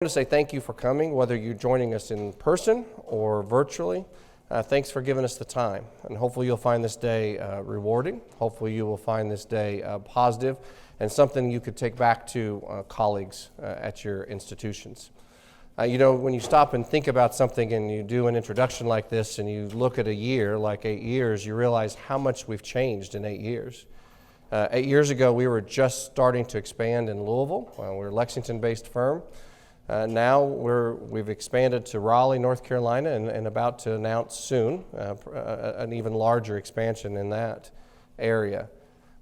To say thank you for coming, whether you're joining us in person or virtually. Thanks for giving us the time, and hopefully you'll find this day rewarding. Hopefully you will find this day positive and something you could take back to colleagues at your institutions. When you stop and think about something and you do an introduction like this and you look at a year, like 8 years, you realize how much we've changed in 8 years. 8 years ago, we were just starting to expand in Louisville. We're a Lexington-based firm. Now we've expanded to Raleigh, North Carolina, and about to announce soon an even larger expansion in that area.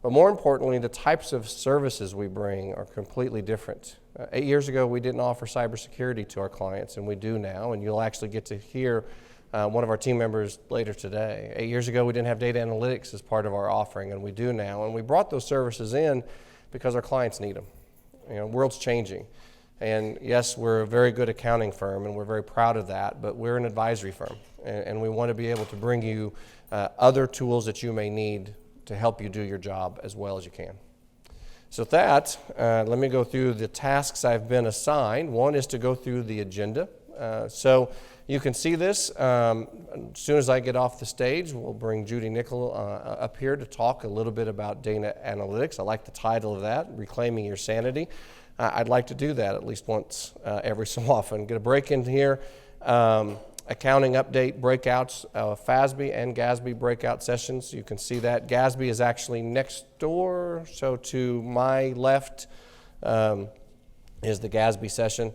But more importantly, the types of services we bring are completely different. 8 years ago, we didn't offer cybersecurity to our clients, and we do now, and you'll actually get to hear one of our team members later today. 8 years ago, we didn't have data analytics as part of our offering, and we do now, and we brought those services in because our clients need them. The world's changing. And yes, we're a very good accounting firm, and we're very proud of that, but we're an advisory firm, and we want to be able to bring you other tools that you may need to help you do your job as well as you can. So with that, let me go through the tasks I've been assigned. One is to go through the agenda. So you can see this. As soon as I get off the stage, we'll bring Judy Nichols up here to talk a little bit about data analytics. I like the title of that, Reclaiming Your Sanity. I'd like to do that at least once every so often. Get a break in here, accounting update breakouts, FASB and GASB breakout sessions. You can see that. GASB is actually next door, so to my left is the GASB session.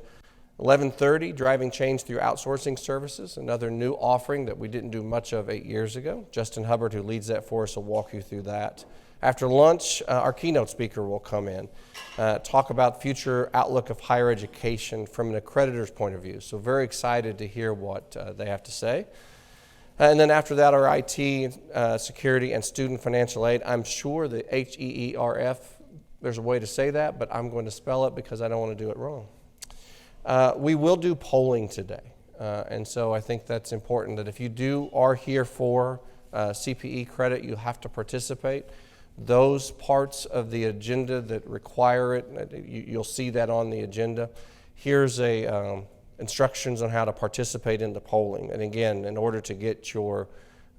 11:30, driving change through outsourcing services, another new offering that we didn't do much of 8 years ago. Justin Hubbard, who leads that for us, will walk you through that. After lunch, our keynote speaker will come in, talk about future outlook of higher education from an accreditor's point of view. So very excited to hear what they have to say. And then after that, our IT, security, and student financial aid. I'm sure the HEERF, there's a way to say that, but I'm going to spell it because I don't want to do it wrong. We will do polling today. And so I think that's important that if you are here for CPE credit, you have to participate. Those parts of the agenda that require it, you'll see that on the agenda. Here's instructions on how to participate in the polling. And again, in order to get your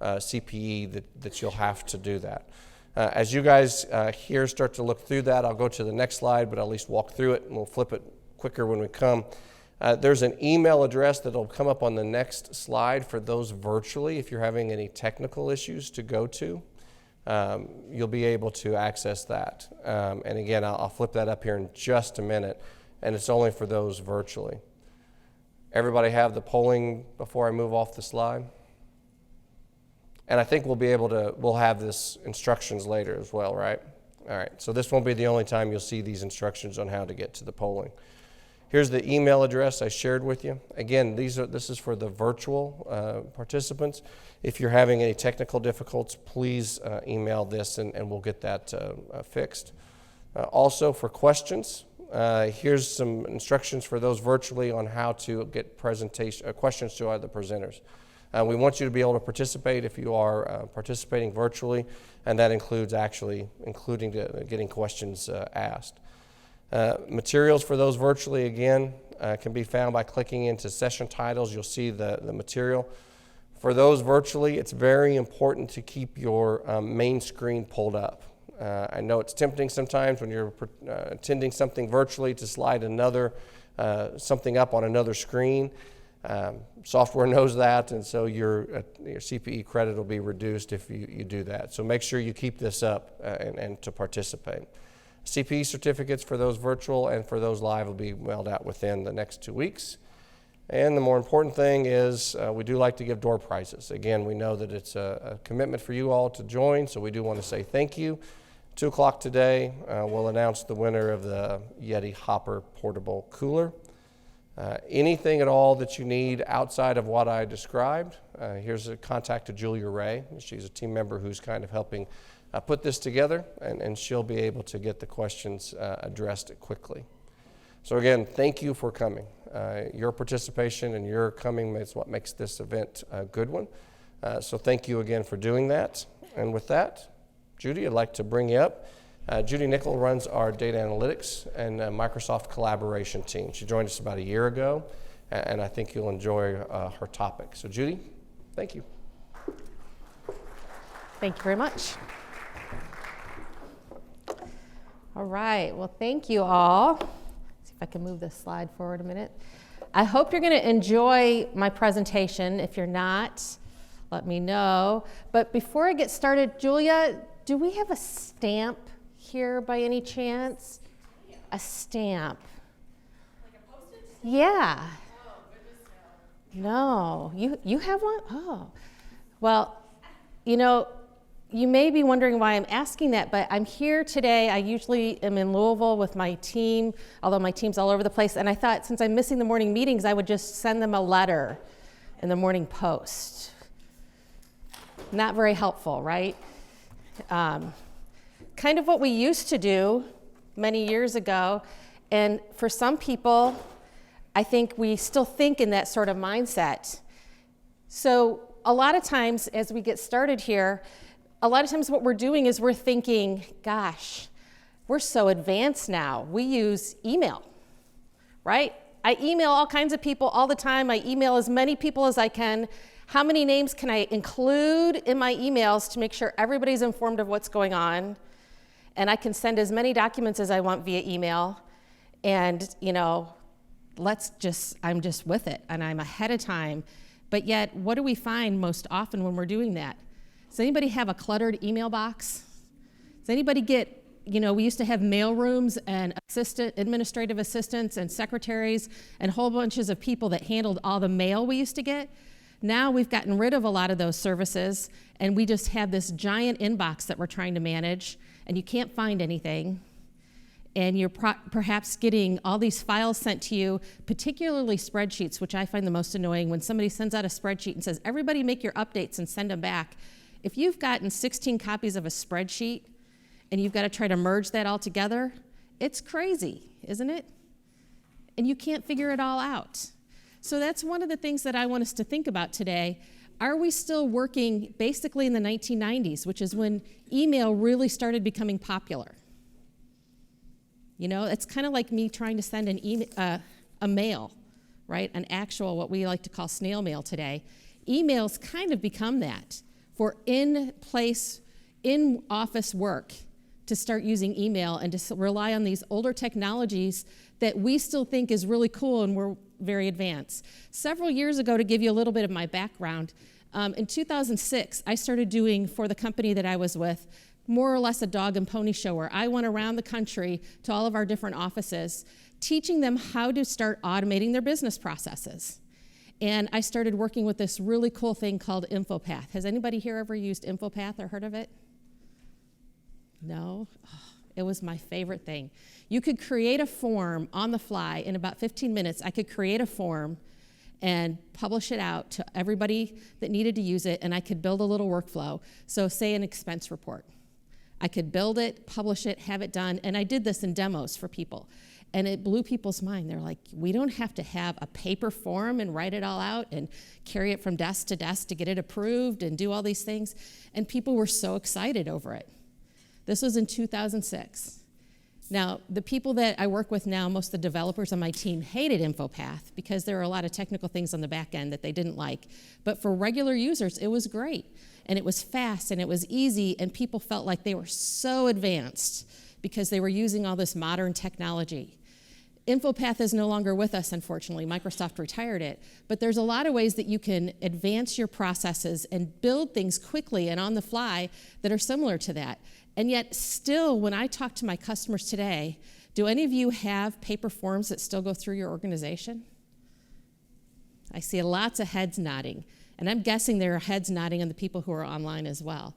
CPE, that you'll have to do that. As you guys here start to look through that, I'll go to the next slide, but I'll at least walk through it, and we'll flip it quicker when we come. There's an email address that will come up on the next slide for those virtually. If you're having any technical issues to go to, you'll be able to access that. And again, I'll flip that up here in just a minute, and it's only for those virtually. Everybody have the polling before I move off the slide? And I think we'll have this instructions later as well, right? All right, so this won't be the only time you'll see these instructions on how to get to the polling. Here's the email address I shared with you. Again, this is for the virtual participants. If you're having any technical difficulties, please email this and we'll get that fixed. Also for questions, here's some instructions for those virtually on how to get questions to the presenters. We want you to be able to participate if you are participating virtually, and that includes including getting questions asked. Materials for those virtually, again, can be found by clicking into session titles. You'll see the material. For those virtually, it's very important to keep your main screen pulled up. I know it's tempting sometimes when you're attending something virtually to slide something up on another screen. Software knows that, and so your CPE credit will be reduced if you do that. So make sure you keep this up and to participate. CPE certificates for those virtual and for those live will be mailed out within the next 2 weeks. And the more important thing is we do like to give door prizes. Again, we know that it's a commitment for you all to join, so we do want to say thank you. 2 o'clock today, we'll announce the winner of the Yeti Hopper Portable Cooler. Anything at all that you need outside of what I described, here's a contact to Julia Ray. She's a team member who's kind of helping put this together, and she'll be able to get the questions addressed quickly. So again, thank you for coming. Your participation and your coming is what makes this event a good one. So thank you again for doing that. And with that, Judy, I'd like to bring you up Judy Nichols runs our data analytics and Microsoft collaboration team. She joined us about a year ago, and I think you'll enjoy her topic. So Judy, thank you. Thank you very much. All right, well, thank you all. Let's see if I can move this slide forward a minute. I hope you're going to enjoy my presentation. If you're not, let me know. But before I get started, Julia, do we have a stamp here by any chance? Yeah. A stamp. Like a postage stamp? Yeah. Oh, goodness no. No. You have one? Oh. Well, you know, you may be wondering why I'm asking that, but I'm here today. I usually am in Louisville with my team, although my team's all over the place. And I thought since I'm missing the morning meetings, I would just send them a letter in the Morning Post. Not very helpful, right? Kind of what we used to do many years ago. And for some people, I think we still think in that sort of mindset. So a lot of times as we get started here, a lot of times what we're doing is we're thinking, gosh, we're so advanced now. We use email, right? I email all kinds of people all the time. I email as many people as I can. How many names can I include in my emails to make sure everybody's informed of what's going on? And I can send as many documents as I want via email. And, you know, I'm just with it and I'm ahead of time. But yet, what do we find most often when we're doing that? Does anybody have a cluttered email box? Does anybody get, you know, we used to have mail rooms and administrative assistants and secretaries and whole bunches of people that handled all the mail we used to get. Now we've gotten rid of a lot of those services and we just have this giant inbox that we're trying to manage and you can't find anything. And you're perhaps getting all these files sent to you, particularly spreadsheets, which I find the most annoying when somebody sends out a spreadsheet and says, everybody make your updates and send them back. If you've gotten 16 copies of a spreadsheet and you've got to try to merge that all together, it's crazy, isn't it? And you can't figure it all out. So that's one of the things that I want us to think about today. Are we still working basically in the 1990s, which is when email really started becoming popular? You know, it's kind of like me trying to send a mail, right? An actual, what we like to call snail mail today. Emails kind of become that for in-place, in-office work to start using email and to rely on these older technologies that we still think is really cool and we're very advanced. Several years ago, to give you a little bit of my background, in 2006, I started doing, for the company that I was with, more or less a dog and pony show where I went around the country to all of our different offices, teaching them how to start automating their business processes. And I started working with this really cool thing called Infopath. Has anybody here ever used Infopath or heard of it? No? Oh, it was my favorite thing. You could create a form on the fly. In about 15 minutes, I could create a form and publish it out to everybody that needed to use it, and I could build a little workflow. So say an expense report. I could build it, publish it, have it done, and I did this in demos for people. And it blew people's mind. They're like, we don't have to have a paper form and write it all out and carry it from desk to desk to get it approved and do all these things. And people were so excited over it. This was in 2006. Now, the people that I work with now, most of the developers on my team hated Infopath because there are a lot of technical things on the back end that they didn't like. But for regular users, it was great. And it was fast and it was easy and people felt like they were so advanced because they were using all this modern technology. Infopath is no longer with us, unfortunately. Microsoft retired it. But there's a lot of ways that you can advance your processes and build things quickly and on the fly that are similar to that. And yet still, when I talk to my customers today, do any of you have paper forms that still go through your organization? I see lots of heads nodding. And I'm guessing there are heads nodding on the people who are online as well.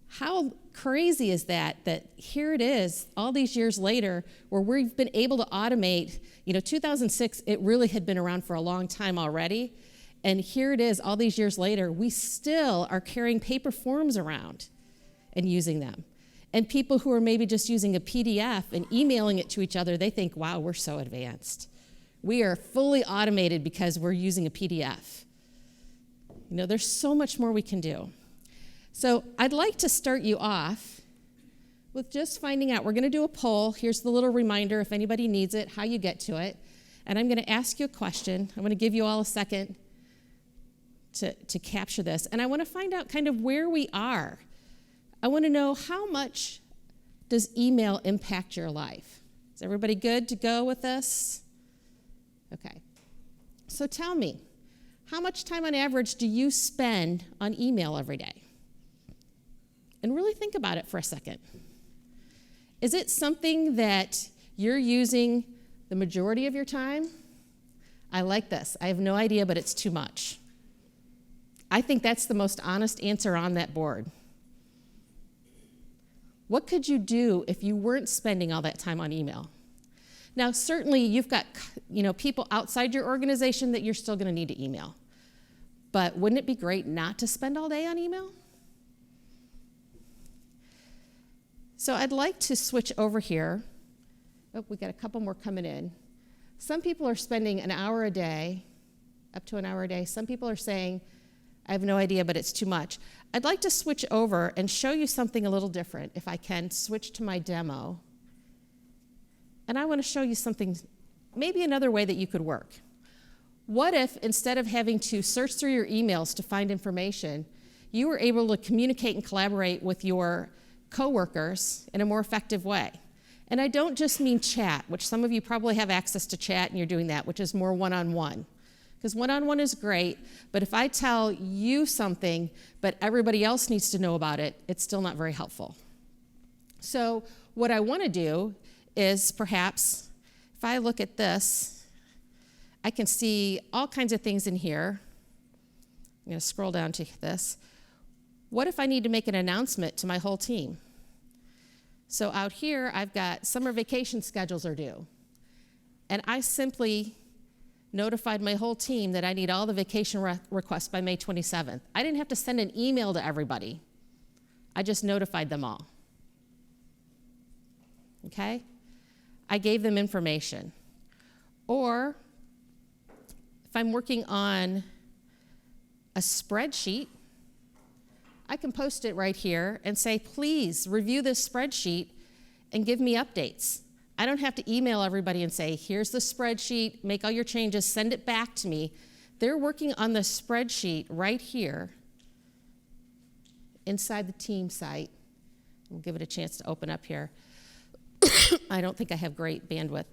How crazy is that here it is, all these years later, where we've been able to automate, 2006, it really had been around for a long time already. And here it is, all these years later, we still are carrying paper forms around and using them. And people who are maybe just using a PDF and emailing it to each other, they think, wow, we're so advanced. We are fully automated because we're using a PDF. There's so much more we can do. So I'd like to start you off with just finding out. We're going to do a poll. Here's the little reminder, if anybody needs it, how you get to it. And I'm going to ask you a question. I'm going to give you all a second to capture this. And I want to find out kind of where we are. I want to know, how much does email impact your life? Is everybody good to go with this? Okay. So tell me, how much time on average do you spend on email every day? And really think about it for a second. Is it something that you're using the majority of your time? I like this. I have no idea, but it's too much. I think that's the most honest answer on that board. What could you do if you weren't spending all that time on email? Now, certainly you've got, people outside your organization that you're still going to need to email. But wouldn't it be great not to spend all day on email? So I'd like to switch over here. Oh, we got a couple more coming in. Some people are spending an hour a day, up to an hour a day. Some people are saying, I have no idea, but it's too much. I'd like to switch over and show you something a little different, if I can switch to my demo. And I want to show you something, maybe another way that you could work. What if, instead of having to search through your emails to find information, you were able to communicate and collaborate with your coworkers in a more effective way? And I don't just mean chat, which some of you probably have access to chat and you're doing that, which is more one-on-one. Because one-on-one is great, but if I tell you something, but everybody else needs to know about it, it's still not very helpful. So what I want to do is, perhaps, if I look at this, I can see all kinds of things in here. I'm going to scroll down to this. What if I need to make an announcement to my whole team? So out here, I've got summer vacation schedules are due. And I simply notified my whole team that I need all the vacation requests by May 27th. I didn't have to send an email to everybody. I just notified them all. Okay? I gave them information. Or if I'm working on a spreadsheet, I can post it right here and say, please review this spreadsheet and give me updates. I don't have to email everybody and say, here's the spreadsheet, make all your changes, send it back to me. They're working on the spreadsheet right here inside the team site. We'll give it a chance to open up here. I don't think I have great bandwidth.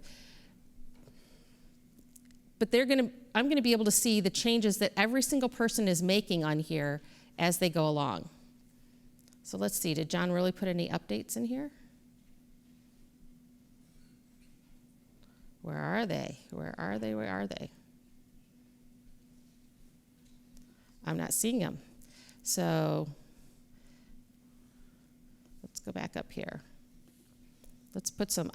But I'm going to be able to see the changes that every single person is making on here as they go along. So let's see, did John really put any updates in here? Where are they? Where are they? Where are they? I'm not seeing them. So let's go back up here.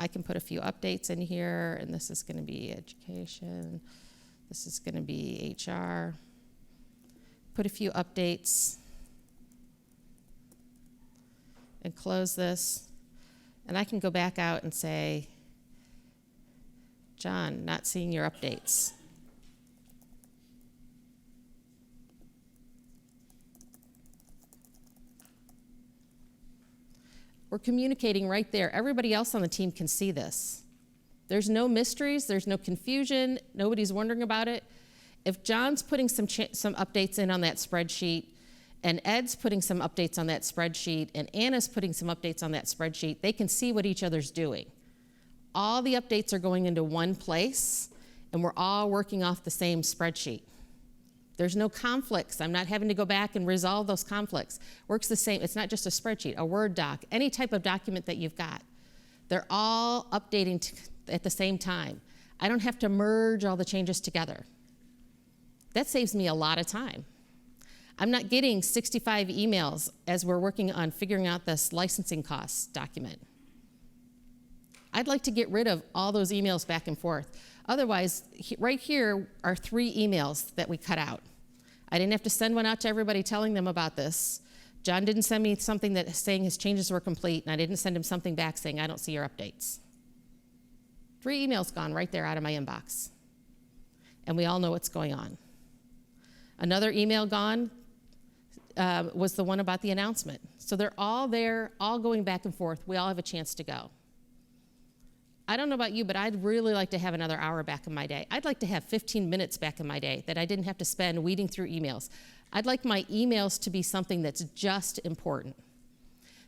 I can put a few updates in here, and this is going to be education. This is going to be HR. Put a few updates and close this. And I can go back out and say, John, not seeing your updates. We're communicating right there. Everybody else on the team can see this. There's no mysteries, there's no confusion, nobody's wondering about it. If John's putting some updates in on that spreadsheet, and Ed's putting some updates on that spreadsheet, and Anna's putting some updates on that spreadsheet, they can see what each other's doing. All the updates are going into one place, and we're all working off the same spreadsheet. There's no conflicts. I'm not having to go back and resolve those conflicts. Works the same. It's not just a spreadsheet, a Word doc, any type of document that you've got. They're all updating at the same time. I don't have to merge all the changes together. That saves me a lot of time. I'm not getting 65 emails as we're working on figuring out this licensing costs document. I'd like to get rid of all those emails back and forth. Otherwise, right here are 3 emails that we cut out. I didn't have to send one out to everybody telling them about this. John didn't send me something that saying his changes were complete, and I didn't send him something back saying, I don't see your updates. 3 emails gone right there out of my inbox. And we all know what's going on. Another email gone was the one about the announcement. So they're all there, all going back and forth. We all have a chance to go. I don't know about you, but I'd really like to have another hour back in my day. I'd like to have 15 minutes back in my day that I didn't have to spend weeding through emails. I'd like my emails to be something that's just important.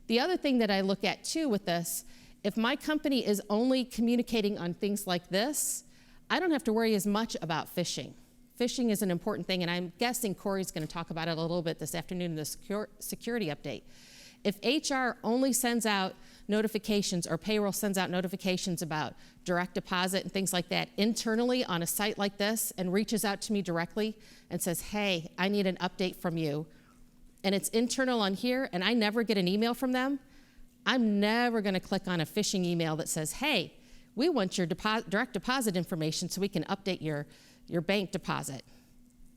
The other thing that I look at too with this, if my company is only communicating on things like this, I don't have to worry as much about phishing. Phishing is an important thing, and I'm guessing Corey's going to talk about it a little bit this afternoon in the security update. If HR only sends out notifications or payroll sends out notifications about direct deposit and things like that internally on a site like this and reaches out to me directly and says, hey, I need an update from you, and it's internal on here and I never get an email from them, I'm never going to click on a phishing email that says, hey, we want your direct deposit information so we can update your bank deposit.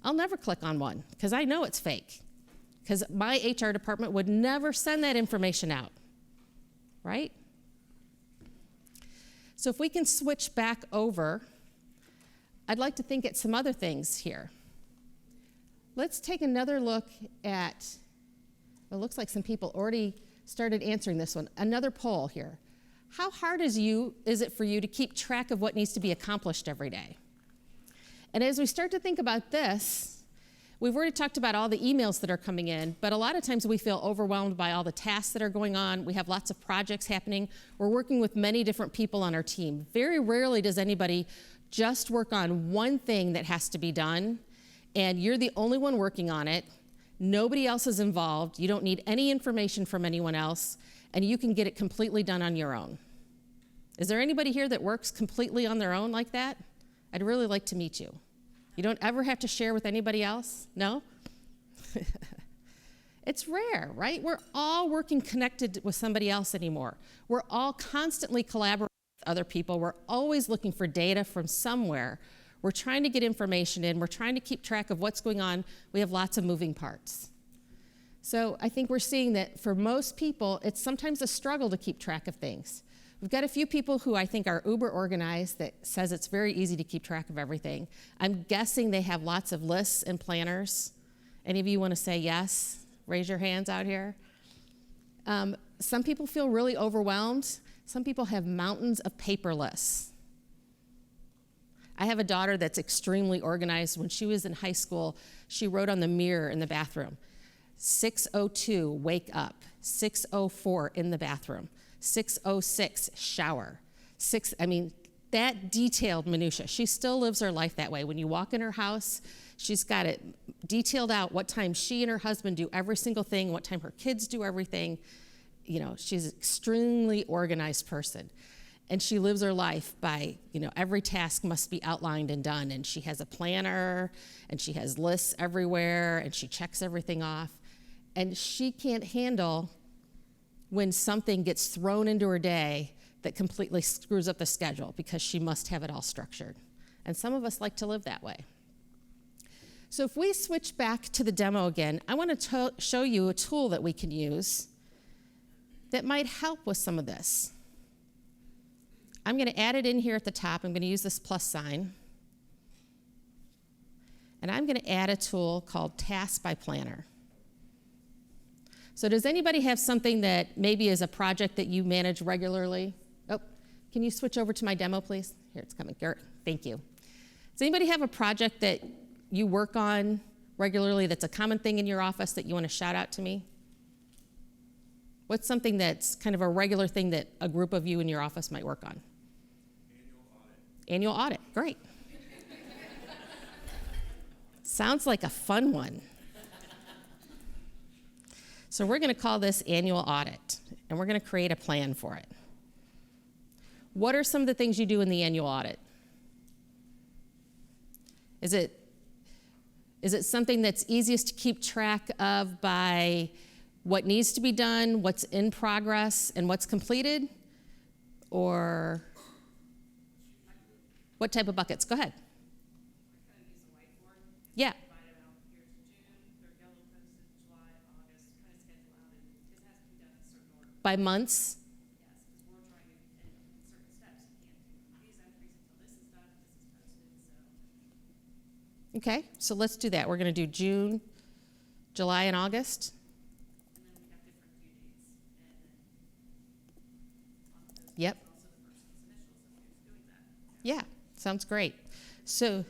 I'll never click on one because I know it's fake, because my HR department would never send that information out, right? So if we can switch back over, I'd like to think at some other things here. Let's take another look at, it looks like some people already started answering this one. Another poll here. How hard is it for you to keep track of what needs to be accomplished every day? And as we start to think about this, we've already talked about all the emails that are coming in, but a lot of times we feel overwhelmed by all the tasks that are going on. We have lots of projects happening. We're working with many different people on our team. Very rarely does anybody just work on one thing that has to be done, and you're the only one working on it. Nobody else is involved. You don't need any information from anyone else, and you can get it completely done on your own. Is there anybody here that works completely on their own like that? I'd really like to meet you. You don't ever have to share with anybody else? No? It's rare, right? We're all working connected with somebody else anymore. We're all constantly collaborating with other people. We're always looking for data from somewhere. We're trying to get information in. We're trying to keep track of what's going on. We have lots of moving parts. So I think we're seeing that for most people, it's sometimes a struggle to keep track of things. We've got a few people who I think are uber organized that says it's very easy to keep track of everything. I'm guessing they have lots of lists and planners. Any of you want to say yes? Raise your hands out here. Some people feel really overwhelmed. Some people have mountains of paper lists. I have a daughter that's extremely organized. When she was in high school, she wrote on the mirror in the bathroom, 6:02, wake up. 6:04, in the bathroom. 6:06, shower. That detailed minutia. She still lives her life that way. When you walk in her house, she's got it detailed out what time she and her husband do every single thing, what time her kids do everything. She's an extremely organized person. And she lives her life by, every task must be outlined and done. And she has a planner, and she has lists everywhere, and she checks everything off. And she can't handle when something gets thrown into her day that completely screws up the schedule, because she must have it all structured. And some of us like to live that way. So if we switch back to the demo again, I want to show you a tool that we can use that might help with some of this. I'm going to add it in here at the top. I'm going to use this plus sign. And I'm going to add a tool called Task by Planner. So does anybody have something that maybe is a project that you manage regularly? Oh, can you switch over to my demo, please? Here, it's coming. Thank you. Does anybody have a project that you work on regularly that's a common thing in your office that you want to shout out to me? What's something that's kind of a regular thing that a group of you in your office might work on? Annual audit. Great. Sounds like a fun one. So we're going to call this annual audit, and we're going to create a plan for it. What are some of the things you do in the annual audit? Is it something that's easiest to keep track of by what needs to be done, what's in progress, and what's completed? Or what type of buckets? Go ahead. I kind of use a whiteboard. Yeah. Divide it out. Here's June, they're yellow posted, July, August, kind of schedule out, and it has to be done in a certain order. By months? Yes, because we're trying to, in certain steps, you can't do these entries until this is done, this is posted, so. Okay, so let's do that. We're going to do June, July, and August. And then we have different due Yep. Also the person's initials if you're doing that. Yeah, sounds great. So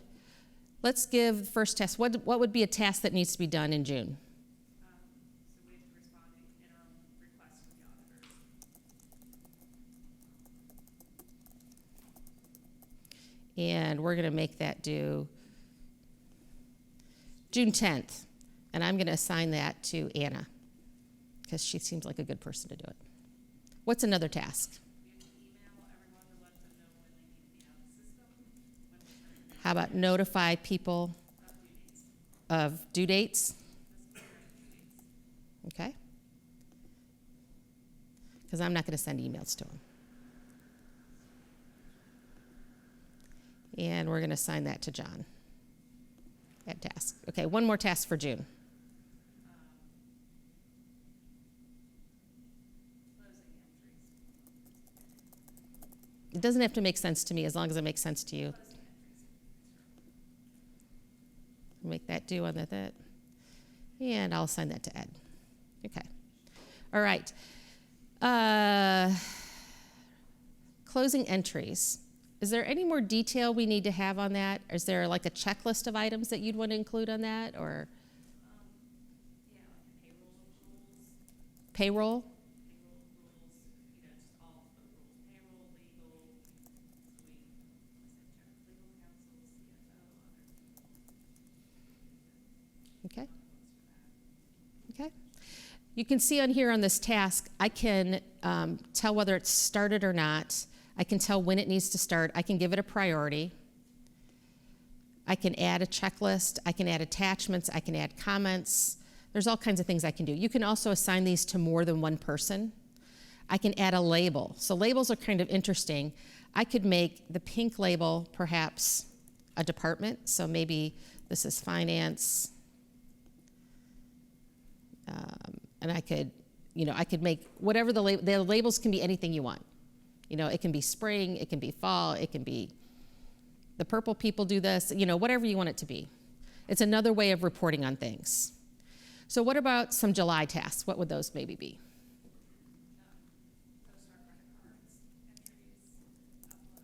let's give the first task. What would be a task that needs to be done in June? So we have to respond to interim requests from the auditors. And we're going to make that due June 10th. And I'm going to assign that to Anna because she seems like a good person to do it. What's another task? We have to email everyone to let them know when they need to be out of the system, when we're starting How about notify people of due dates. of due dates? Okay. Because I'm not going to send emails to them. And we're going to assign that to John. Add task. Okay, one more task for June. Closing entries. It doesn't have to make sense to me as long as it makes sense to you. Closing entries. Make that due on that. And I'll assign that to Ed. Okay. All right. Closing entries. Is there any more detail we need to have on that? Is there like a checklist of items that you'd want to include on that, or Yeah, like payroll rules. payroll? Payroll rules, just all of the rules. Payroll, legal, legal counsel, CFO, Okay. Okay. You can see on here on this task, I can tell whether it's started or not. I can tell when it needs to start. I can give it a priority. I can add a checklist. I can add attachments. I can add comments. There's all kinds of things I can do. You can also assign these to more than one person. I can add a label. So labels are kind of interesting. I could make the pink label perhaps a department. So maybe this is finance. And I could make whatever the labels can be anything you want. It can be spring, it can be fall, it can be the purple people do this, whatever you want it to be. It's another way of reporting on things. So what about some July tasks? What would those maybe be? post our credit cards,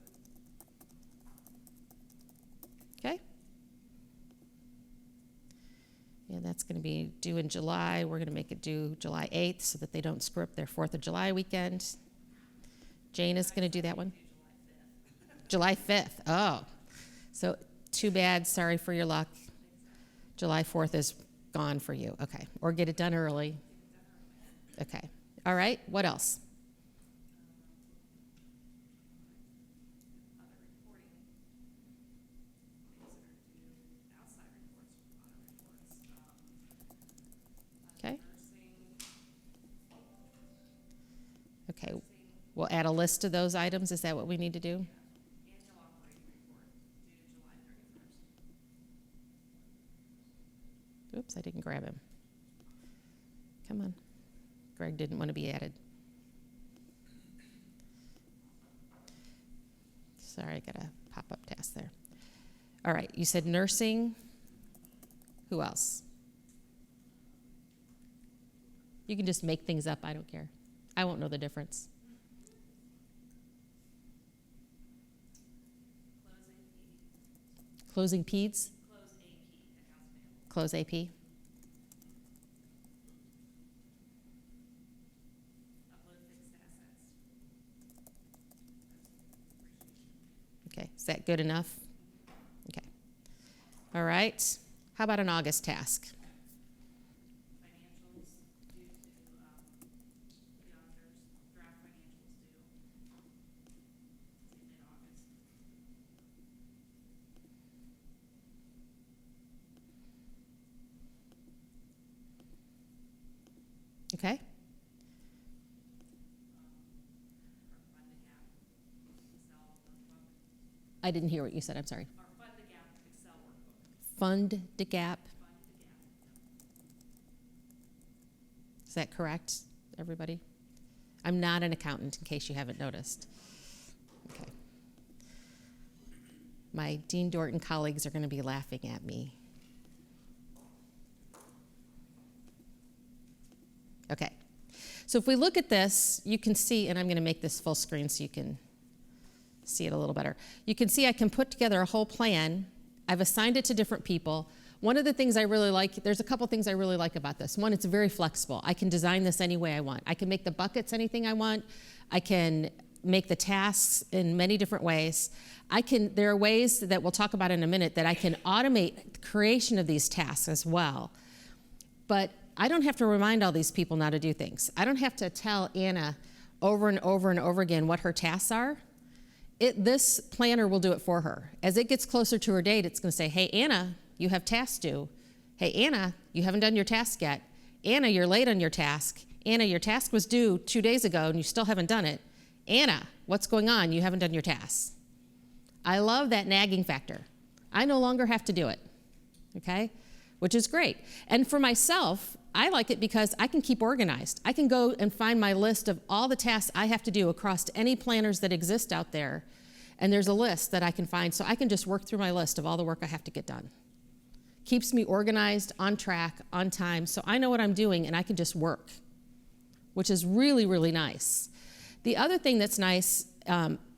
entries, upload. Okay. And that's going to be due in July. We're going to make it due July 8th so that they don't screw up their 4th of July weekend. Jane is going to do that one. July 5th. Oh. So too bad. Sorry for your luck. July 4th is gone for you. Okay. Or get it done early. Okay. All right. What else? Other reporting, things that are due, outside reports, audit reports, Okay. nursing, Okay. We'll add a list of those items. Is that what we need to do? annual operating report due July 31st. Oops, I didn't grab him. Come on. Greg didn't want to be added. Sorry, I got a pop-up task there. All right, you said nursing. Who else? You can just make things up. I don't care. I won't know the difference. Closing P, Closing peds? close AP, accounts payable. Close AP? Upload fixed assets. Okay, is that good enough? Okay. All right. How about an August task? Financials due to the auditors, draft financials due in mid-August. Okay. Or fund the gap, Excel workbook. I didn't hear what you said. I'm sorry. Or fund the gap Excel workbook. Fund the gap. Fund the gap. Is that correct, everybody? I'm not an accountant, in case you haven't noticed. Okay. My Dean Dorton colleagues are going to be laughing at me. Okay. So if we look at this, you can see, and I'm going to make this full screen so you can see it a little better. You can see I can put together a whole plan. I've assigned it to different people. One of the things I really like, there's a couple things I really like about this. One, it's very flexible. I can design this any way I want. I can make the buckets anything I want. I can make the tasks in many different ways. There are ways that we'll talk about in a minute that I can automate the creation of these tasks as well. But I don't have to remind all these people now to do things. I don't have to tell Anna over and over and over again what her tasks are. This planner will do it for her. As it gets closer to her date, it's going to say, hey, Anna, you have tasks due. Hey, Anna, you haven't done your task yet. Anna, you're late on your task. Anna, your task was due 2 days ago and you still haven't done it. Anna, what's going on? You haven't done your tasks. I love that nagging factor. I no longer have to do it, okay? Which is great. And for myself, I like it because I can keep organized. I can go and find my list of all the tasks I have to do across any planners that exist out there. And there's a list that I can find, so I can just work through my list of all the work I have to get done. Keeps me organized, on track, on time, so I know what I'm doing and I can just work, which is really, really nice. The other thing that's nice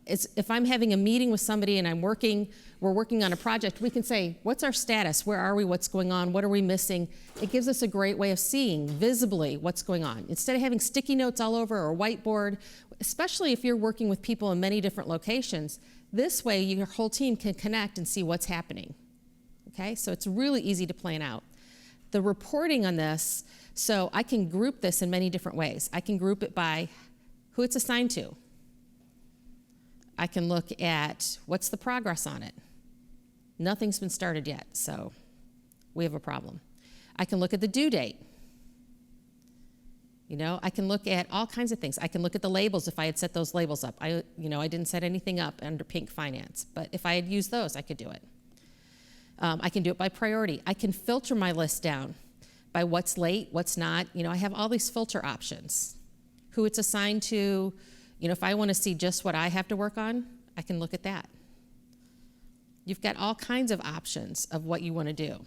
is if I'm having a meeting with somebody and we're working on a project, we can say, what's our status? Where are we? What's going on? What are we missing? It gives us a great way of seeing visibly what's going on. Instead of having sticky notes all over or a whiteboard, especially if you're working with people in many different locations, this way your whole team can connect and see what's happening. Okay, so it's really easy to plan out. The reporting on this, so I can group this in many different ways. I can group it by who it's assigned to. I can look at what's the progress on it. Nothing's been started yet, so we have a problem. I can look at the due date. I can look at all kinds of things. I can look at the labels if I had set those labels up. I didn't set anything up under pink finance, but if I had used those, I could do it. I can do it by priority. I can filter my list down by what's late, what's not. I have all these filter options. Who it's assigned to, if I want to see just what I have to work on, I can look at that. You've got all kinds of options of what you want to do.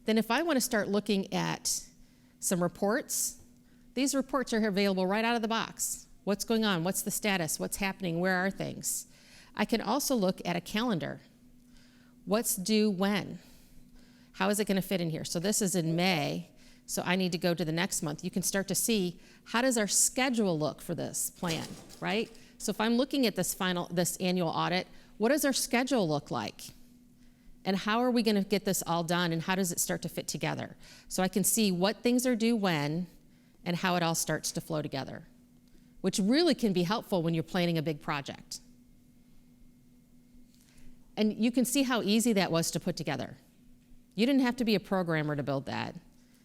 Then if I want to start looking at some reports, these reports are available right out of the box. What's going on? What's the status? What's happening? Where are things? I can also look at a calendar. What's due when? How is it going to fit in here? So this is in May, so I need to go to the next month. You can start to see, how does our schedule look for this plan, right? So if I'm looking at this annual audit, what does our schedule look like? And how are we going to get this all done, and how does it start to fit together? So I can see what things are due when and how it all starts to flow together, which really can be helpful when you're planning a big project. And you can see how easy that was to put together. You didn't have to be a programmer to build that.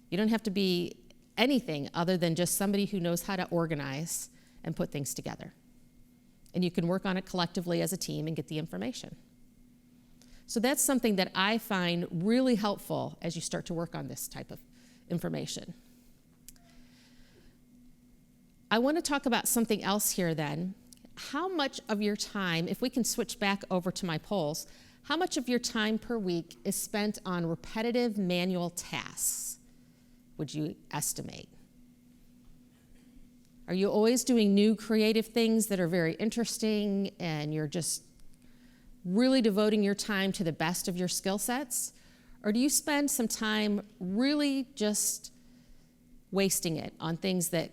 You don't have to be anything other than just somebody who knows how to organize and put things together. And you can work on it collectively as a team and get the information. So that's something that I find really helpful as you start to work on this type of information. I want to talk about something else here then. How much of your time, if we can switch back over to my polls, how much of your time per week is spent on repetitive manual tasks, would you estimate? Are you always doing new creative things that are very interesting and you're just really devoting your time to the best of your skill sets? Or do you spend some time really just wasting it on things that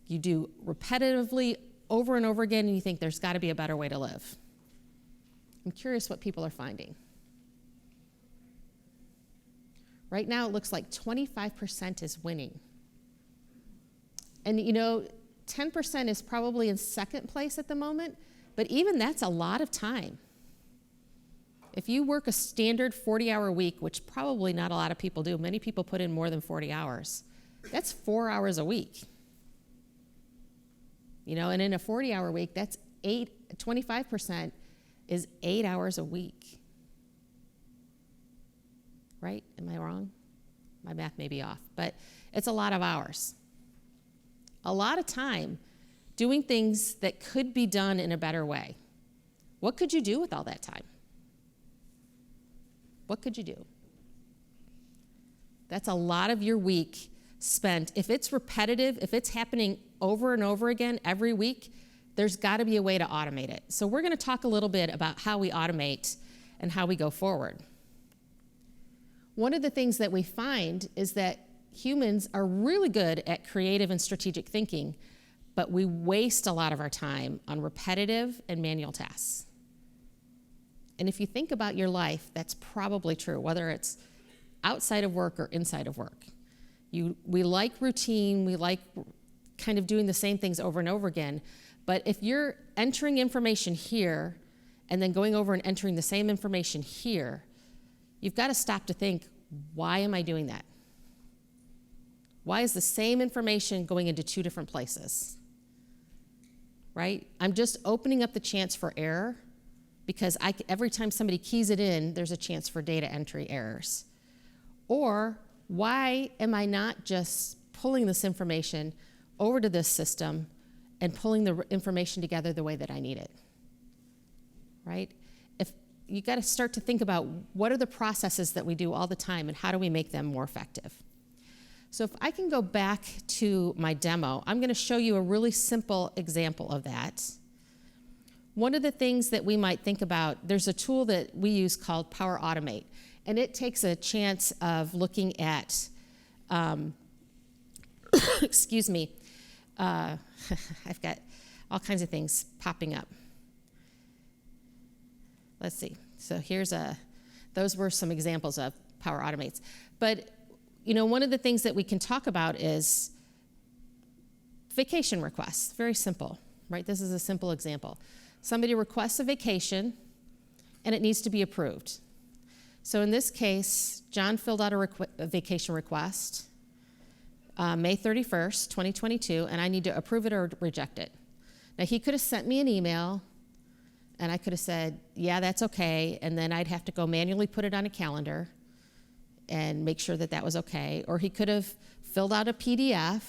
you do repetitively over and over again and you think there's got to be a better way to live? I'm curious what people are finding. Right now it looks like 25% is winning. And 10% is probably in second place at the moment, but even that's a lot of time. If you work a standard 40-hour week, which probably not a lot of people do, many people put in more than 40 hours, that's 4 hours a week. And in a 40-hour week, that's 25% is 8 hours a week. Right? Am I wrong? My math may be off, but it's a lot of hours. A lot of time doing things that could be done in a better way. What could you do with all that time? What could you do? That's a lot of your week spent, if it's repetitive, if it's happening over and over again every week, there's got to be a way to automate it. So we're going to talk a little bit about how we automate and how we go forward. One of the things that we find is that humans are really good at creative and strategic thinking, but we waste a lot of our time on repetitive and manual tasks. And if you think about your life, that's probably true, whether it's outside of work or inside of work. We like routine, we like kind of doing the same things over and over again, but if you're entering information here and then going over and entering the same information here, you've got to stop to think, why am I doing that? Why is the same information going into two different places? Right? I'm just opening up the chance for error because every time somebody keys it in, there's a chance for data entry errors. Or why am I not just pulling this information over to this system and pulling the information together the way that I need it? Right? If you got to start to think about what are the processes that we do all the time and how do we make them more effective? So if I can go back to my demo, I'm going to show you a really simple example of that. One of the things that we might think about, there's a tool that we use called Powerapps, and it takes a chance of looking at, excuse me, I've got all kinds of things popping up. Let's see. So here's those were some examples of Powerapps. But you know, one of the things that we can talk about is vacation requests. Very simple, right? This is a simple example. Somebody requests a vacation, and it needs to be approved. So in this case, John filled out a vacation request May 31st, 2022, and I need to approve it or reject it. Now, he could have sent me an email, and I could have said, yeah, that's okay, and then I'd have to go manually put it on a calendar and make sure that that was okay. Or he could have filled out a PDF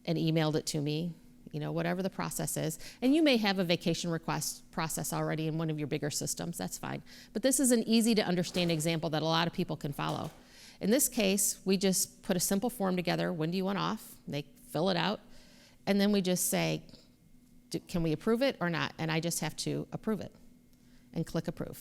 and emailed it to me, you know, whatever the process is. And you may have a vacation request process already in one of your bigger systems, that's fine. But this is an easy to understand example that a lot of people can follow. In this case, we just put a simple form together, when do you want off? They fill it out, and then we just say, can we approve it or not? And I just have to approve it and click approve.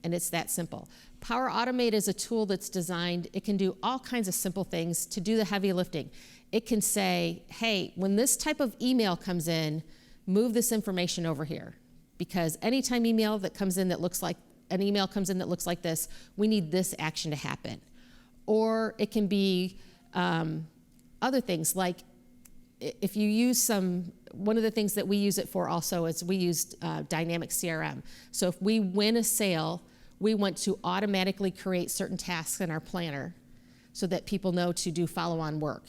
And it's that simple. Powerapps is a tool that's designed, it can do all kinds of simple things to do the heavy lifting. It can say, hey, when this type of email comes in, move this information over here. Because anytime email that comes in that looks like, an email comes in that looks like this, we need this action to happen. Or it can be other things like if you use one of the things that we use it for also is we use dynamic CRM. So if we win a sale, we want to automatically create certain tasks in our planner so that people know to do follow-on work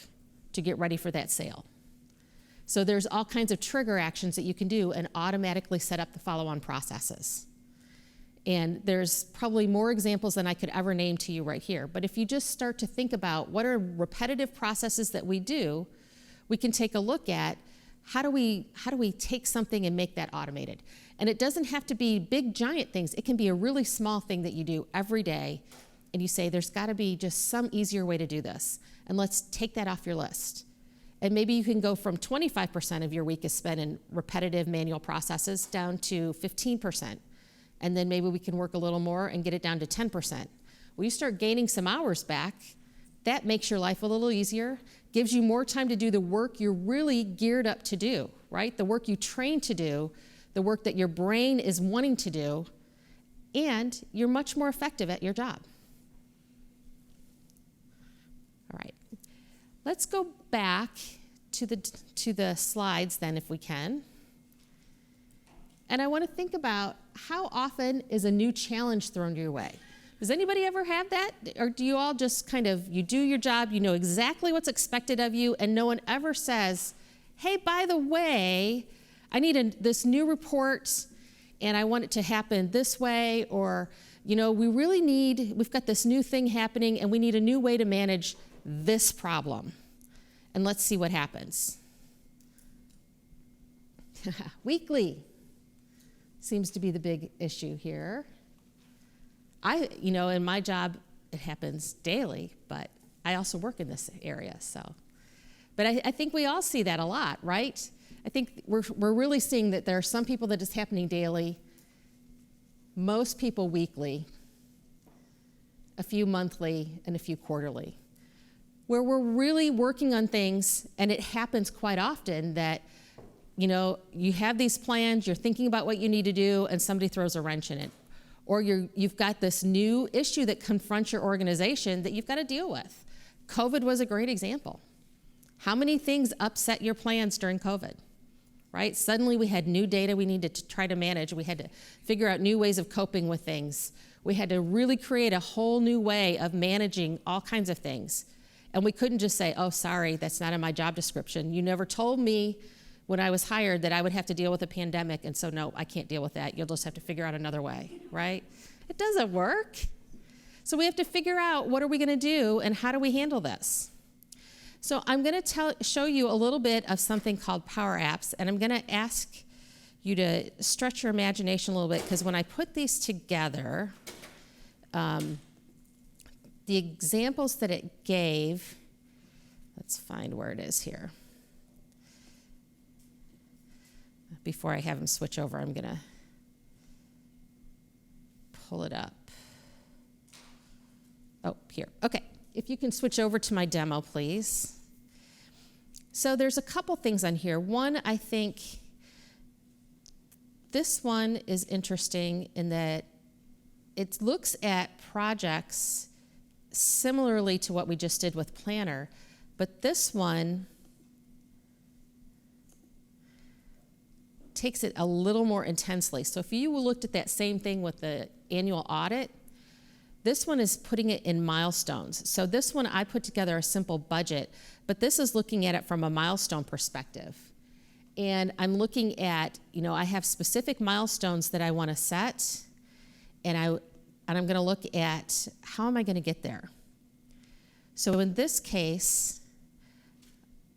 to get ready for that sale. So there's all kinds of trigger actions that you can do and automatically set up the follow-on processes. And there's probably more examples than I could ever name to you right here. But if you just start to think about what are repetitive processes that we do, we can take a look at how do we take something and make that automated? And it doesn't have to be big, giant things. It can be a really small thing that you do every day, and you say, there's got to be just some easier way to do this, and let's take that off your list. And maybe you can go from 25% of your week is spent in repetitive manual processes down to 15%. And then maybe we can work a little more and get it down to 10%. When you start gaining some hours back, that makes your life a little easier, gives you more time to do the work you're really geared up to do, right? The work you train to do, the work that your brain is wanting to do, and you're much more effective at your job. All right, let's go back to the slides then if we can. And I want to think about how often is a new challenge thrown your way? Does anybody ever have that? Or do you all just kind of, you do your job, you know exactly what's expected of you, and no one ever says, hey, by the way, I need this new report, and I want it to happen this way, or, you know, we've got this new thing happening, and we need a new way to manage this problem. And let's see what happens. Weekly seems to be the big issue here. In my job, it happens daily, but I also work in this area, so. But I think we all see that a lot, right? I think we're really seeing that there are some people that it's happening daily, most people weekly, a few monthly, and a few quarterly, where we're really working on things, and it happens quite often that, you know, you have these plans, you're thinking about what you need to do, and somebody throws a wrench in it. Or you've got this new issue that confronts your organization that you've got to deal with. COVID was a great example. How many things upset your plans during COVID, right? Suddenly we had new data we needed to try to manage. We had to figure out new ways of coping with things. We had to really create a whole new way of managing all kinds of things. And we couldn't just say, oh, sorry, that's not in my job description. You never told me when I was hired that I would have to deal with a pandemic, and so no, I can't deal with that. You'll just have to figure out another way, right? It doesn't work. So we have to figure out what are we gonna do and how do we handle this? So I'm gonna show you a little bit of something called Powerapps, and I'm gonna ask you to stretch your imagination a little bit, because when I put these together, the examples that it gave, let's find where it is here. Before I have them switch over, I'm gonna pull it up. Oh, here, okay. If you can switch over to my demo, please. So there's a couple things on here. One, I think this one is interesting in that it looks at projects similarly to what we just did with Planner, but this one takes it a little more intensely. So if you looked at that same thing with the annual audit, this one is putting it in milestones. So this one, I put together a simple budget, but this is looking at it from a milestone perspective. And I'm looking at, you know, I have specific milestones that I want to set, and I'm going to look at how am I going to get there. So in this case,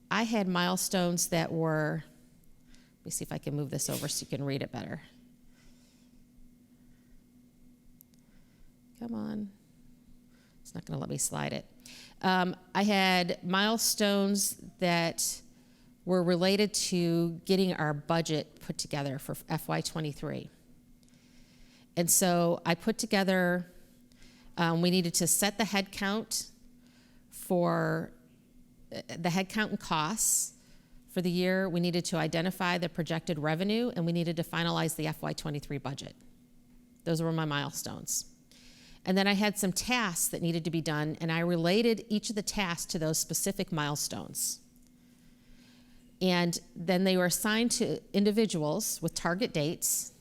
I had milestones that were, let me see if I can move this over so you can read it better. Come on. It's not going to let me slide it. I had milestones that were related to getting our budget put together for FY23. And so I put together, we needed to set the head count for the head count and costs for the year. We needed to identify the projected revenue, and we needed to finalize the FY23 budget. Those were my milestones. And then I had some tasks that needed to be done, and I related each of the tasks to those specific milestones. And then they were assigned to individuals with target dates,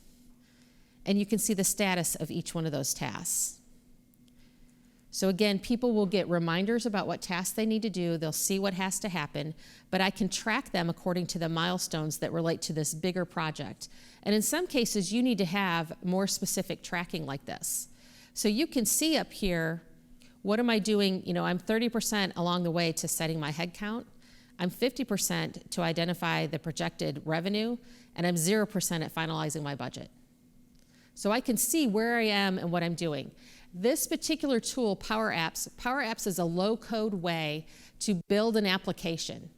and you can see the status of each one of those tasks. So again, people will get reminders about what tasks they need to do, they'll see what has to happen, but I can track them according to the milestones that relate to this bigger project. And in some cases, you need to have more specific tracking like this. So you can see up here, what am I doing? You know, I'm 30% along the way to setting my head count. I'm 50% to identify the projected revenue, and I'm 0% at finalizing my budget. So I can see where I am and what I'm doing. This particular tool, Powerapps is a low-code way to build an application.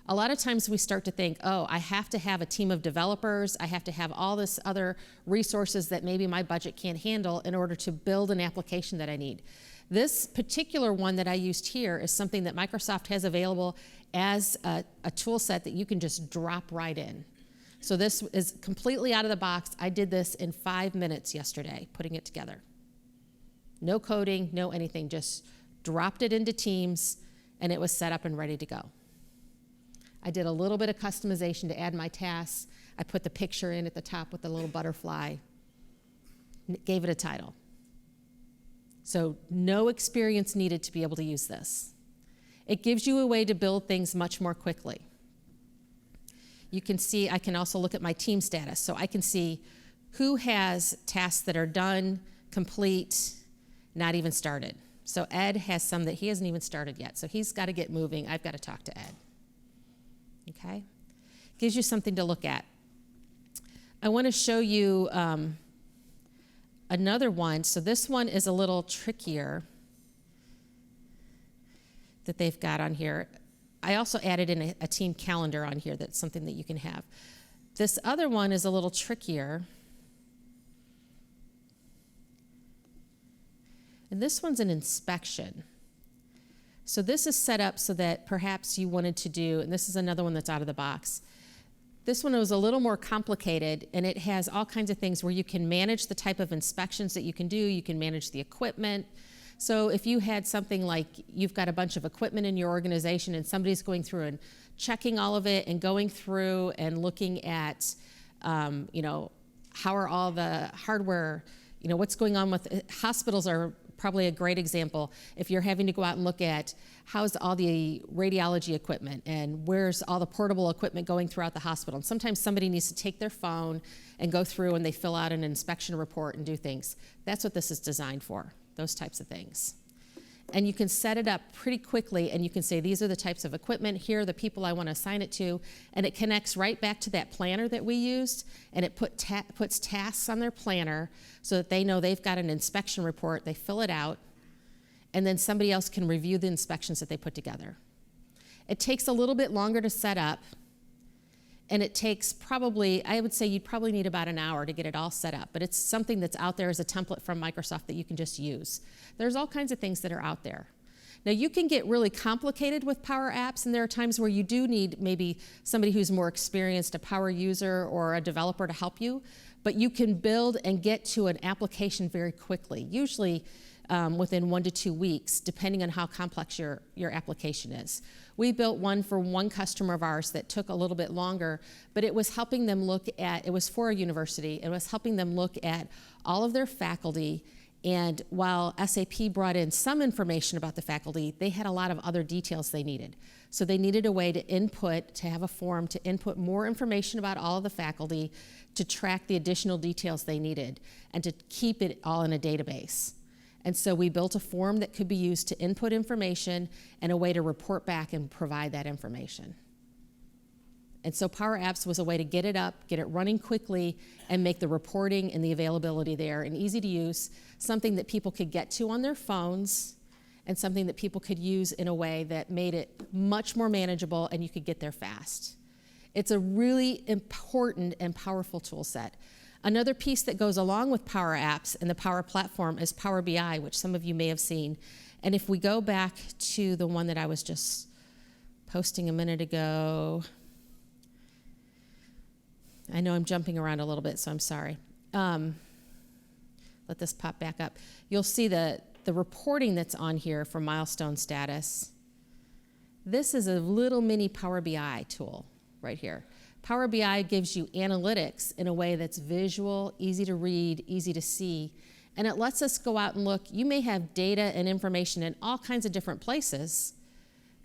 A lot of times we start to think, oh, I have to have a team of developers, I have to have all this other resources that maybe my budget can't handle in order to build an application that I need. This particular one that I used here is something that Microsoft has available as a tool set that you can just drop right in. So this is completely out of the box. I did this in 5 minutes yesterday, putting it together. No coding, no anything, just dropped it into Teams, and it was set up and ready to go. I did a little bit of customization to add my tasks. I put the picture in at the top with the little butterfly, gave it a title. So no experience needed to be able to use this. It gives you a way to build things much more quickly. You can see, I can also look at my team status. So I can see who has tasks that are done, complete, not even started. So Ed has some that he hasn't even started yet. So he's got to get moving. I've got to talk to Ed. Okay? Gives you something to look at. I want to show you another one. So this one is a little trickier. that they've got on here. I also added in a team calendar on here. That's something that you can have. This other one is a little trickier. And this one's an inspection. So this is set up so that perhaps you wanted to do, and this is another one that's out of the box. This one was a little more complicated, and it has all kinds of things where you can manage the type of inspections that you can do. You can manage the equipment. So if you had something like you've got a bunch of equipment in your organization and somebody's going through and checking all of it and going through and looking at, how are all the hardware, what's going on with hospitals are probably a great example. If you're having to go out and look at how's all the radiology equipment and where's all the portable equipment going throughout the hospital. And sometimes somebody needs to take their phone and go through and they fill out an inspection report and do things. That's what this is designed for, those types of things. And you can set it up pretty quickly and you can say, these are the types of equipment, here are the people I want to assign it to, and it connects right back to that planner that we used, and it puts tasks on their planner so that they know they've got an inspection report, they fill it out, and then somebody else can review the inspections that they put together. It takes a little bit longer to set up, and it takes probably, I would say you'd probably need about an hour to get it all set up, but it's something that's out there as a template from Microsoft that you can just use. There's all kinds of things that are out there. Now you can get really complicated with Powerapps, and there are times where you do need maybe somebody who's more experienced, a power user or a developer to help you, but you can build and get to an application very quickly, usually within 1 to 2 weeks, depending on how complex your application is. We built one for one customer of ours that took a little bit longer, but it was helping them look at, it was for a university, it was helping them look at all of their faculty, and while SAP brought in some information about the faculty, they had a lot of other details they needed. So they needed a way to input, to have a form to input more information about all of the faculty, to track the additional details they needed, and to keep it all in a database. And so we built a form that could be used to input information and a way to report back and provide that information. And so Powerapps was a way to get it up, get it running quickly, and make the reporting and the availability there and easy to use, something that people could get to on their phones, and something that people could use in a way that made it much more manageable and you could get there fast. It's a really important and powerful tool set. Another piece that goes along with Powerapps and the Power Platform is Power BI, which some of you may have seen. And if we go back to the one that I was just posting a minute ago, I know I'm jumping around a little bit, so I'm sorry. Let this pop back up. You'll see the reporting that's on here for milestone status. This is a little mini Power BI tool right here. Power BI gives you analytics in a way that's visual, easy to read, easy to see, and it lets us go out and look. You may have data and information in all kinds of different places,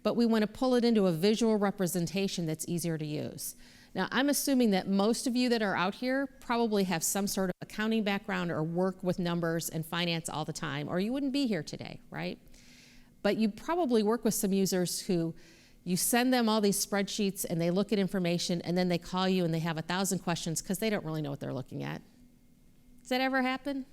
but we want to pull it into a visual representation that's easier to use. Now, I'm assuming that most of you that are out here probably have some sort of accounting background or work with numbers and finance all the time, or you wouldn't be here today, right? But you probably work with some users who you send them all these spreadsheets and they look at information and then they call you and they have 1,000 questions because they don't really know what they're looking at. Does that ever happen?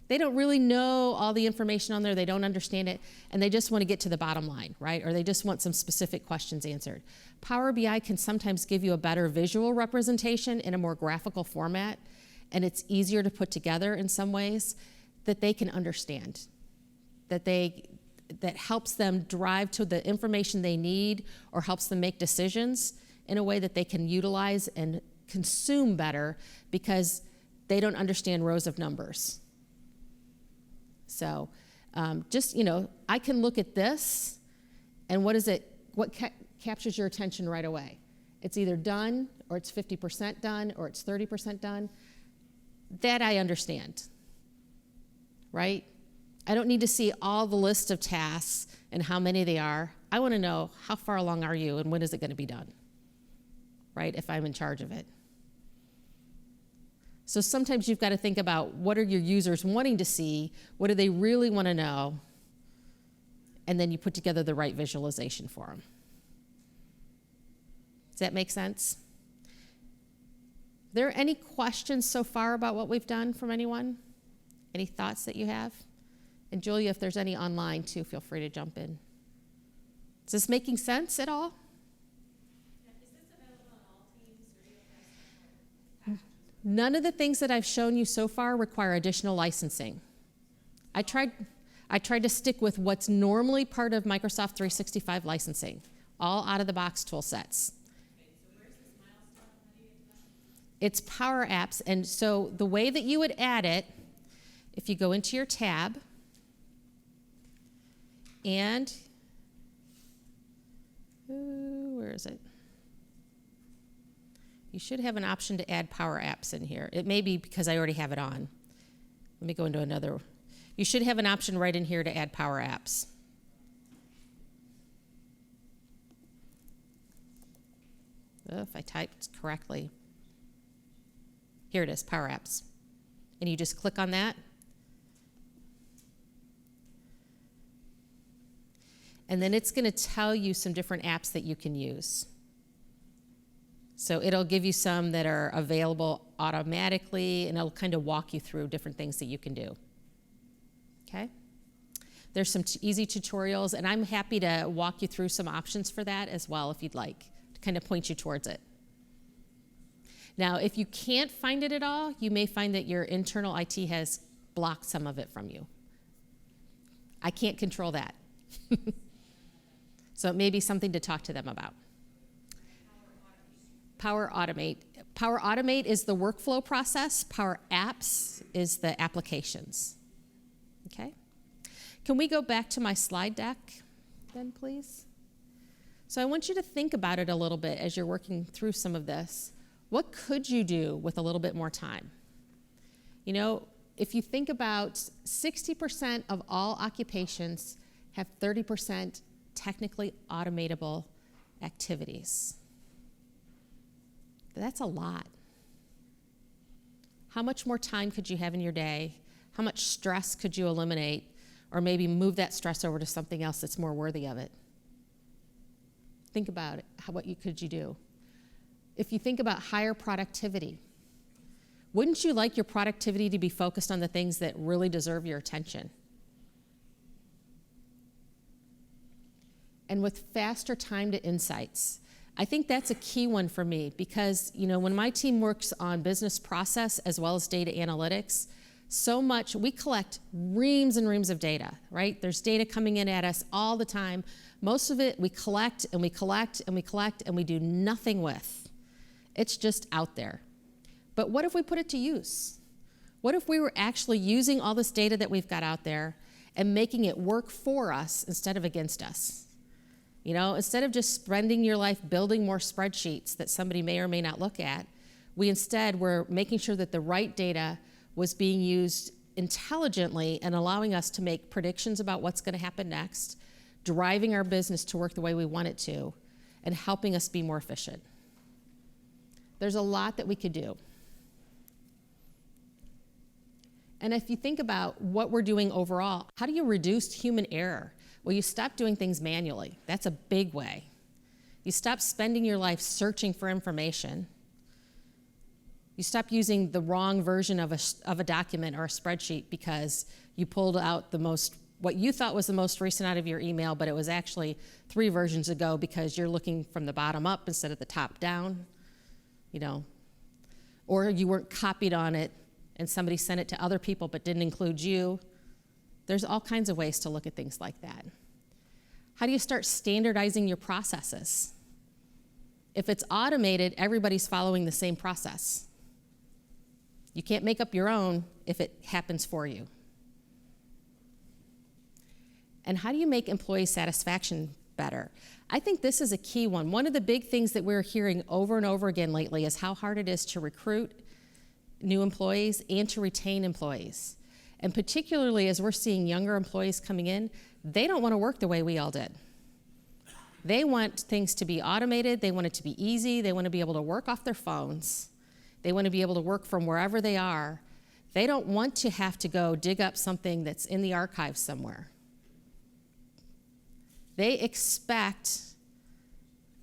They don't really know all the information on there, they don't understand it, and they just want to get to the bottom line, right? Or they just want some specific questions answered. Power BI can sometimes give you a better visual representation in a more graphical format, and it's easier to put together in some ways that they can understand, that helps them drive to the information they need or helps them make decisions in a way that they can utilize and consume better because they don't understand rows of numbers. So I can look at this and what captures your attention right away? It's either done or it's 50% done or it's 30% done. That I understand, right? I don't need to see all the list of tasks and how many they are. I want to know how far along are you and when is it going to be done, right, if I'm in charge of it. So sometimes you've got to think about what are your users wanting to see, what do they really want to know, and then you put together the right visualization for them. Does that make sense? Are there any questions so far about what we've done from anyone? Any thoughts that you have? And Julia, if there's any online too, feel free to jump in. Is this making sense at all? Is this available on all teams, or do you guys have None of the things that I've shown you so far require additional licensing. I tried to stick with what's normally part of Microsoft 365 licensing, all out-of-the-box tool sets. Okay, so where's this milestone? How do you get to that? It's Powerapps, and so the way that you would add it, if you go into your tab, and, where is it? You should have an option to add Powerapps in here. It may be because I already have it on. Let me go into another. You should have an option right in here to add Powerapps. If I typed correctly. Here it is, Powerapps. And you just click on that. And then it's going to tell you some different apps that you can use. So it'll give you some that are available automatically, and it'll kind of walk you through different things that you can do. Okay? There's some easy tutorials, and I'm happy to walk you through some options for that as well if you'd like, to kind of point you towards it. Now, if you can't find it at all, you may find that your internal IT has blocked some of it from you. I can't control that. So it may be something to talk to them about. Power Automate. Power Automate is the workflow process. Powerapps is the applications. Okay? Can we go back to my slide deck then, please? So I want you to think about it a little bit as you're working through some of this. What could you do with a little bit more time? You know, if you think about 60% of all occupations have 30% technically automatable activities. That's a lot. How much more time could you have in your day? How much stress could you eliminate? Or maybe move that stress over to something else that's more worthy of it? Think about it. Could you do? If you think about higher productivity, wouldn't you like your productivity to be focused on the things that really deserve your attention? And with faster time to insights. I think that's a key one for me because, you know, when my team works on business process as well as data analytics, so much, we collect reams and reams of data, right? There's data coming in at us all the time. Most of it we collect and we collect and we collect and we do nothing with. It's just out there. But what if we put it to use? What if we were actually using all this data that we've got out there and making it work for us instead of against us? You know, instead of just spending your life building more spreadsheets that somebody may or may not look at, we instead were making sure that the right data was being used intelligently and allowing us to make predictions about what's going to happen next, driving our business to work the way we want it to, and helping us be more efficient. There's a lot that we could do. And if you think about what we're doing overall, how do you reduce human error? Well, you stop doing things manually. That's a big way. You stop spending your life searching for information. You stop using the wrong version of a document or a spreadsheet because you pulled out what you thought was the most recent out of your email, but it was actually 3 versions ago because you're looking from the bottom up instead of the top down, you know. Or you weren't copied on it and somebody sent it to other people but didn't include you. There's all kinds of ways to look at things like that. How do you start standardizing your processes? If it's automated, everybody's following the same process. You can't make up your own if it happens for you. And how do you make employee satisfaction better? I think this is a key one. One of the big things that we're hearing over and over again lately is how hard it is to recruit new employees and to retain employees. And particularly as we're seeing younger employees coming in, they don't want to work the way we all did. They want things to be automated. They want it to be easy. They want to be able to work off their phones. They want to be able to work from wherever they are. They don't want to have to go dig up something that's in the archives somewhere. They expect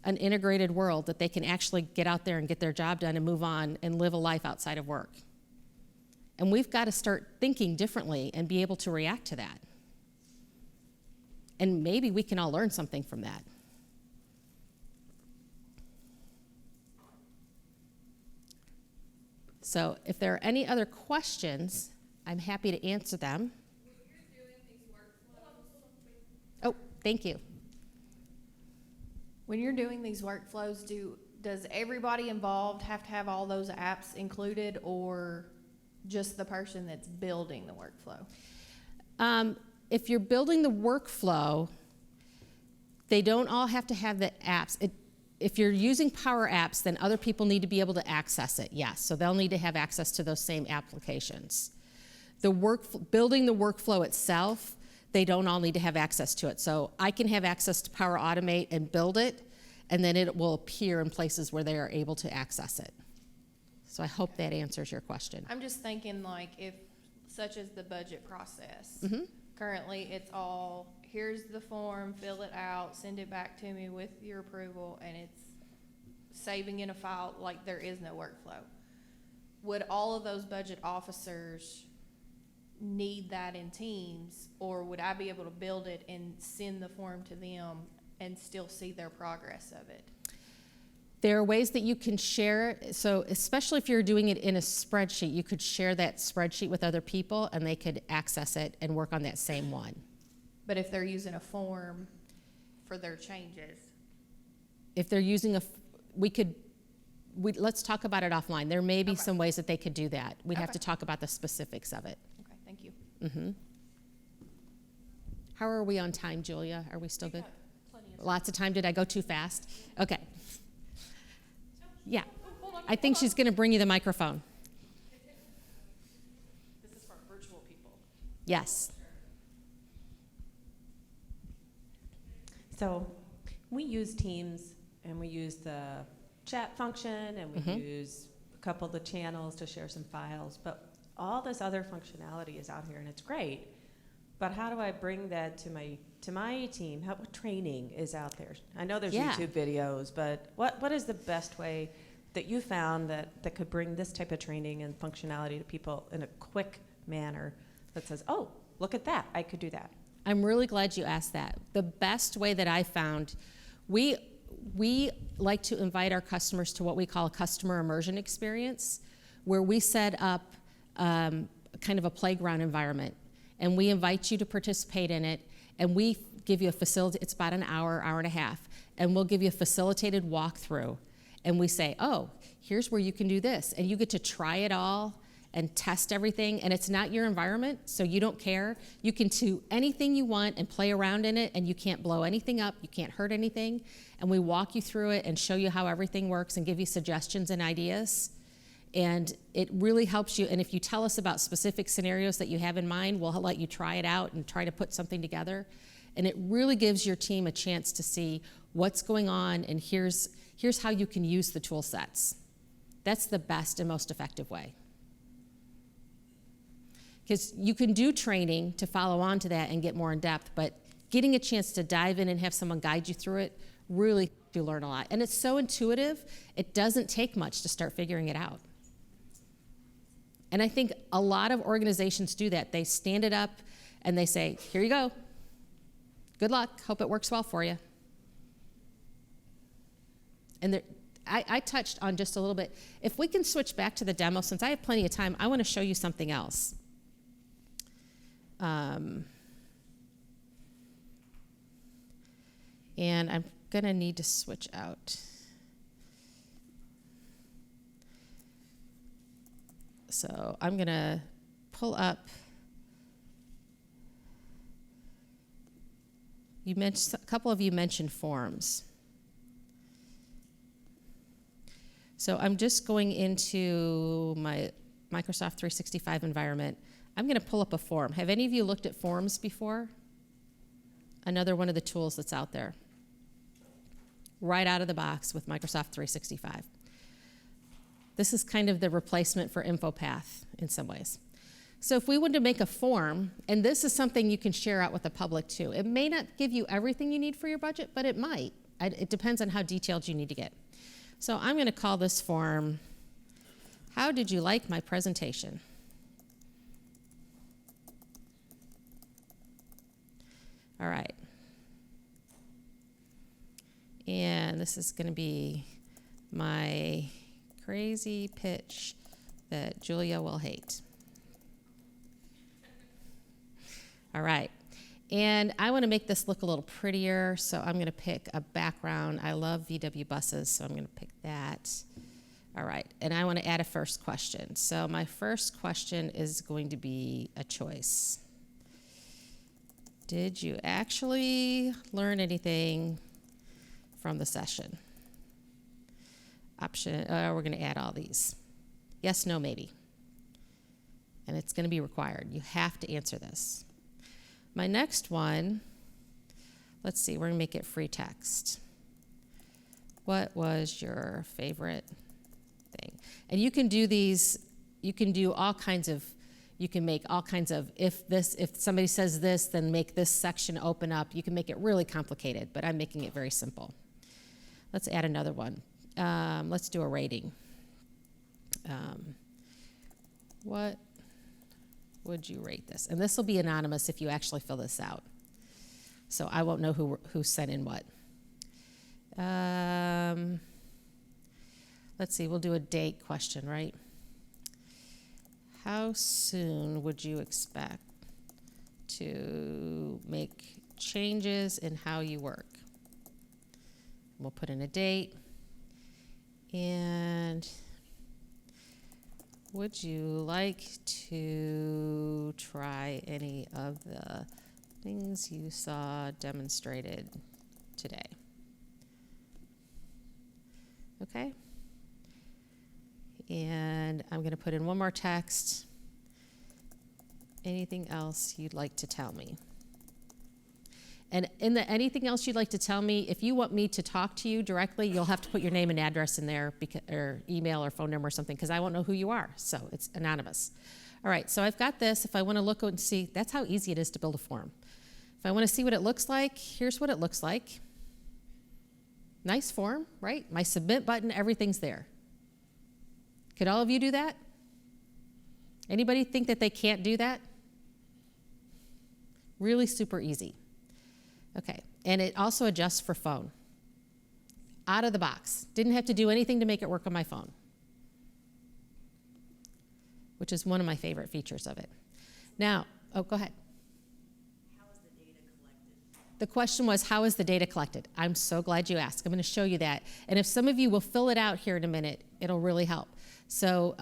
an integrated world that they can actually get out there and get their job done and move on and live a life outside of work. And we've got to start thinking differently and be able to react to that. And maybe we can all learn something from that. So if there are any other questions, I'm happy to answer them. Oh, thank you. When you're doing these workflows, does everybody involved have to have all those apps included, or just the person that's building the workflow? If you're building the workflow, they don't all have to have the apps. If you're using Powerapps, then other people need to be able to access it, yes. So they'll need to have access to those same applications. Building the workflow itself, they don't all need to have access to it. So I can have access to Power Automate and build it, and then it will appear in places where they are able to access it. So I hope that answers your question. I'm just thinking, like, if, such as the budget process, Mm-hmm. currently it's all, here's the form, fill it out, send it back to me with your approval, and it's saving in a file, like there is no workflow. Would all of those budget officers need that in Teams, or would I be able to build it and send the form to them and still see their progress of it? There are ways that you can share it. So especially if you're doing it in a spreadsheet, you could share that spreadsheet with other people and they could access it and work on that same one. But if they're using a form for their changes, If they're using let's talk about it offline. There may be Okay. some ways that they could do that. We'd have Okay. to talk about the specifics of it. okay, thank you. Mm-hmm. How are we on time, Julia? Are we still good? Lots of time. Did I go too fast? Okay. Yeah. I think she's going to bring you the microphone. This is for virtual people. Yes. So we use Teams, and we use the chat function, and we use a couple of the channels to share some files, but all this other functionality is out here, and it's great. But how do I bring that to my team? What training is out there? I know there's Yeah. YouTube videos, but what is the best way that you found that could bring this type of training and functionality to people in a quick manner that says, oh, look at that, I could do that? I'm really glad you asked that. The best way that I found, we like to invite our customers to what we call a customer immersion experience, where we set up kind of a playground environment, and we invite you to participate in it, and we give you a facility. It's about an hour and a half, and we'll give you a facilitated walkthrough, and we say, oh, here's where you can do this, and you get to try it all and test everything, and it's not your environment, so you don't care. You can do anything you want and play around in it, and you can't blow anything up, you can't hurt anything, and we walk you through it and show you how everything works and give you suggestions and ideas, and it really helps you. And if you tell us about specific scenarios that you have in mind, we'll let you try it out and try to put something together, and it really gives your team a chance to see what's going on, and here's how you can use the tool sets. That's the best and most effective way. Because you can do training to follow on to that and get more in depth, but getting a chance to dive in and have someone guide you through it really helps you learn a lot. And it's so intuitive, it doesn't take much to start figuring it out. And I think a lot of organizations do that. They stand it up and they say, here you go. Good luck, hope it works well for you. And I touched on just a little bit. If we can switch back to the demo, since I have plenty of time, I want to show you something else. And I'm going to need to switch out. So I'm going to pull up. A couple of you mentioned forms. So I'm just going into my Microsoft 365 environment. I'm going to pull up a form. Have any of you looked at forms before? Another one of the tools that's out there. Right out of the box with Microsoft 365. This is kind of the replacement for Infopath in some ways. So if we wanted to make a form, and this is something you can share out with the public too. It may not give you everything you need for your budget, but it might. It depends on how detailed you need to get. So I'm going to call this form, how did you like my presentation? All right. And this is going to be my crazy pitch that Julia will hate. All right. And I want to make this look a little prettier, so I'm going to pick a background. I love VW buses, so I'm going to pick that. All right. And I want to add a first question. So my first question is going to be a choice. Did you actually learn anything from the session? Option, we're going to add all these. Yes, no, maybe. And it's going to be required. You have to answer this. My next one, let's see, we're going to make it free text. What was your favorite thing? And you can do these, you can do all kinds of, you can make all kinds of, if somebody says this, then make this section open up. You can make it really complicated, but I'm making it very simple. Let's add another one. Let's do a rating. What would you rate this? And this will be anonymous if you actually fill this out. So I won't know who sent in what. Let's see, we'll do a date question, right? How soon would you expect to make changes in how you work? We'll put in a date. And would you like to try any of the things you saw demonstrated today? Okay. And I'm going to put in one more text. Anything else you'd like to tell me? And in the anything else you'd like to tell me, if you want me to talk to you directly, you'll have to put your name and address in there, or email or phone number or something, because I won't know who you are. So it's anonymous. All right, so I've got this. If I want to look and see, that's how easy it is to build a form. If I want to see what it looks like, here's what it looks like. Nice form, right? My submit button, everything's there. Could all of you do that? Anybody think that they can't do that? Really super easy. Okay, and it also adjusts for phone. Out of the box. Didn't have to do anything to make it work on my phone, which is one of my favorite features of it. Now, oh, go ahead. How is the data collected? The question was, how is the data collected? I'm so glad you asked. I'm going to show you that. And if some of you will fill it out here in a minute, it'll really help. So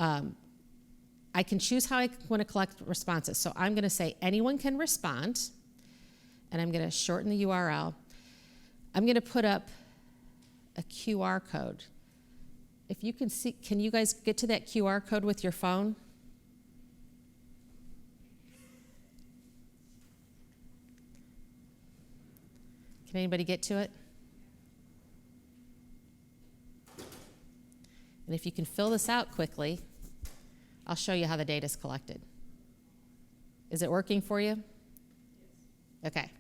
I can choose how I want to collect responses. So I'm going to say anyone can respond. And I'm going to shorten the URL. I'm going to put up a QR code. If you can see, can you guys get to that QR code with your phone? Can anybody get to it? And if you can fill this out quickly, I'll show you how the data is collected. Is it working for you? Okay.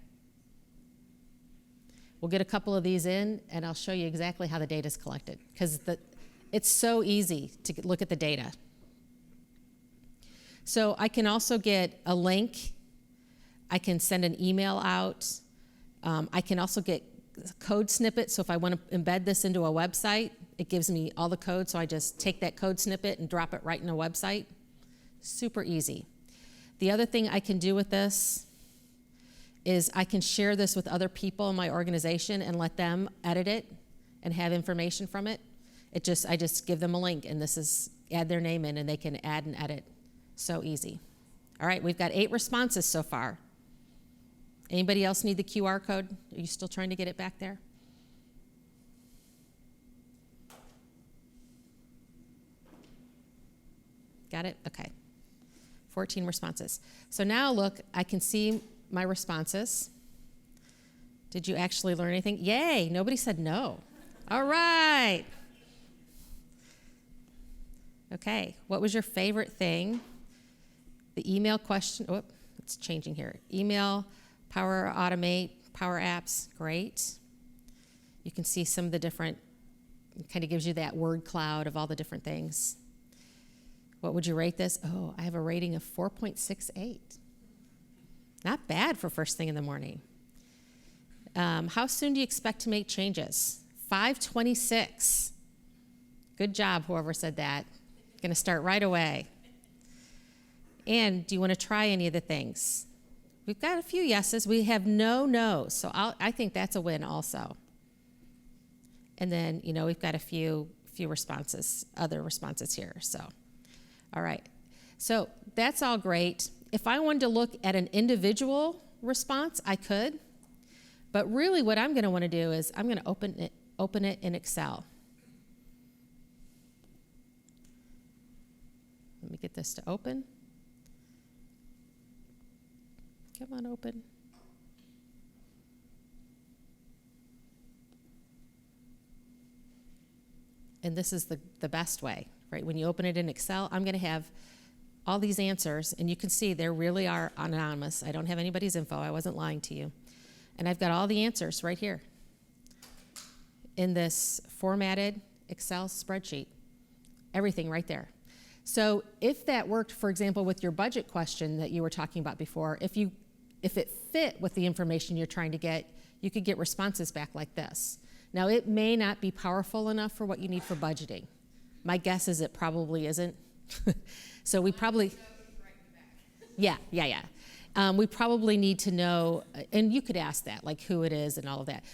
We'll get a couple of these in, and I'll show you exactly how the data is collected, because it's so easy to look at the data. So I can also get a link. I can send an email out. I can also get code snippets. So if I want to embed this into a website, it gives me all the code. So I just take that code snippet and drop it right in a website. Super easy. The other thing I can do with this is I can share this with other people in my organization and let them edit it and have information from it. I just give them a link, and this is add their name in, and they can add and edit. So easy. All right, we've got 8 responses so far. Anybody else need the QR code? Are you still trying to get it back there? Got it? Okay. 14 responses. So now look, I can see my responses. Did you actually learn anything? Yay, nobody said no. All right. Okay, what was your favorite thing? The email question, oh, it's changing here. Email, Power Automate, Powerapps, great. You can see some of the different, it kind of gives you that word cloud of all the different things. What would you rate this? Oh, I have a rating of 4.68. Not bad for first thing in the morning. How soon do you expect to make changes? 5:26. Good job, whoever said that. Going to start right away. And do you want to try any of the things? We've got a few yeses. We have no no's. So I think that's a win also. And then, we've got a few responses, other responses here. So, all right. So that's all great. If I wanted to look at an individual response, I could. But really what I'm going to want to do is I'm going to open it in Excel. Let me get this to open. Come on, open. And this is the best way, right? When you open it in Excel, I'm going to have all these answers, and you can see they really are anonymous. I don't have anybody's info. I wasn't lying to you. And I've got all the answers right here in this formatted Excel spreadsheet. Everything right there. So if that worked, for example, with your budget question that you were talking about before, if it fit with the information you're trying to get, you could get responses back like this. Now, it may not be powerful enough for what you need for budgeting. My guess is it probably isn't. So we probably, yeah. We probably need to know, and you could ask that, like who it is and all of that.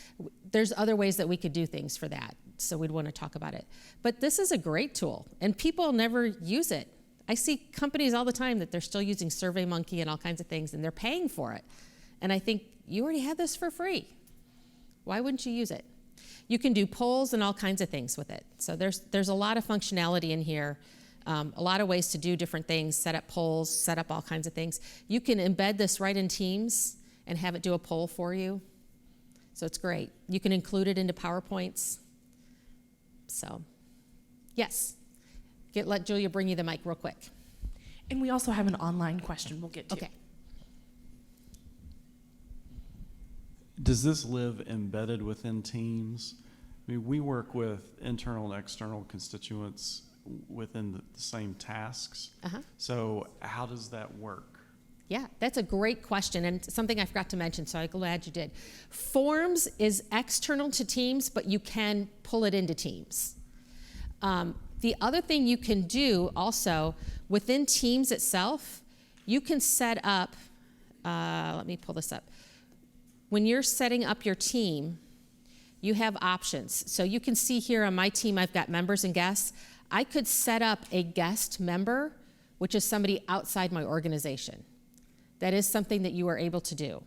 There's other ways that we could do things for that, so we'd want to talk about it. But this is a great tool, and people never use it. I see companies all the time that they're still using SurveyMonkey and all kinds of things, and they're paying for it. And I think, you already have this for free. Why wouldn't you use it? You can do polls and all kinds of things with it. So there's a lot of functionality in here, a lot of ways to do different things, set up polls, set up all kinds of things. You can embed this right in Teams and have it do a poll for you. So it's great. You can include it into PowerPoints. So, yes. Let Julia bring you the mic real quick. And we also have an online question we'll get to. Okay. Does this live embedded within Teams? I mean, we work with internal and external constituents within the same tasks. So how does that work? Yeah, that's a great question, and something I forgot to mention, so I'm glad you did. Forms is external to Teams, but you can pull it into Teams. The other thing you can do also, within Teams itself, you can set up, let me pull this up. When you're setting up your team, you have options. So you can see here on my team, I've got members and guests. I could set up a guest member, which is somebody outside my organization. That is something that you are able to do.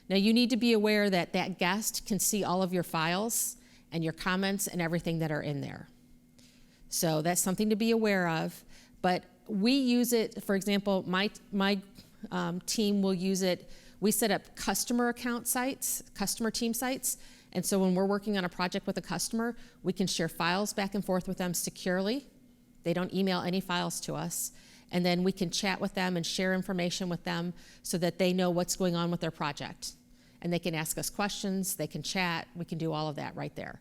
Now you need to be aware that that guest can see all of your files and your comments and everything that are in there. So that's something to be aware of. But we use it, for example, my team will use it. We set up customer account sites, customer team sites. And so when we're working on a project with a customer, we can share files back and forth with them securely. They don't email any files to us. And then we can chat with them and share information with them so that they know what's going on with their project. And they can ask us questions, they can chat, we can do all of that right there.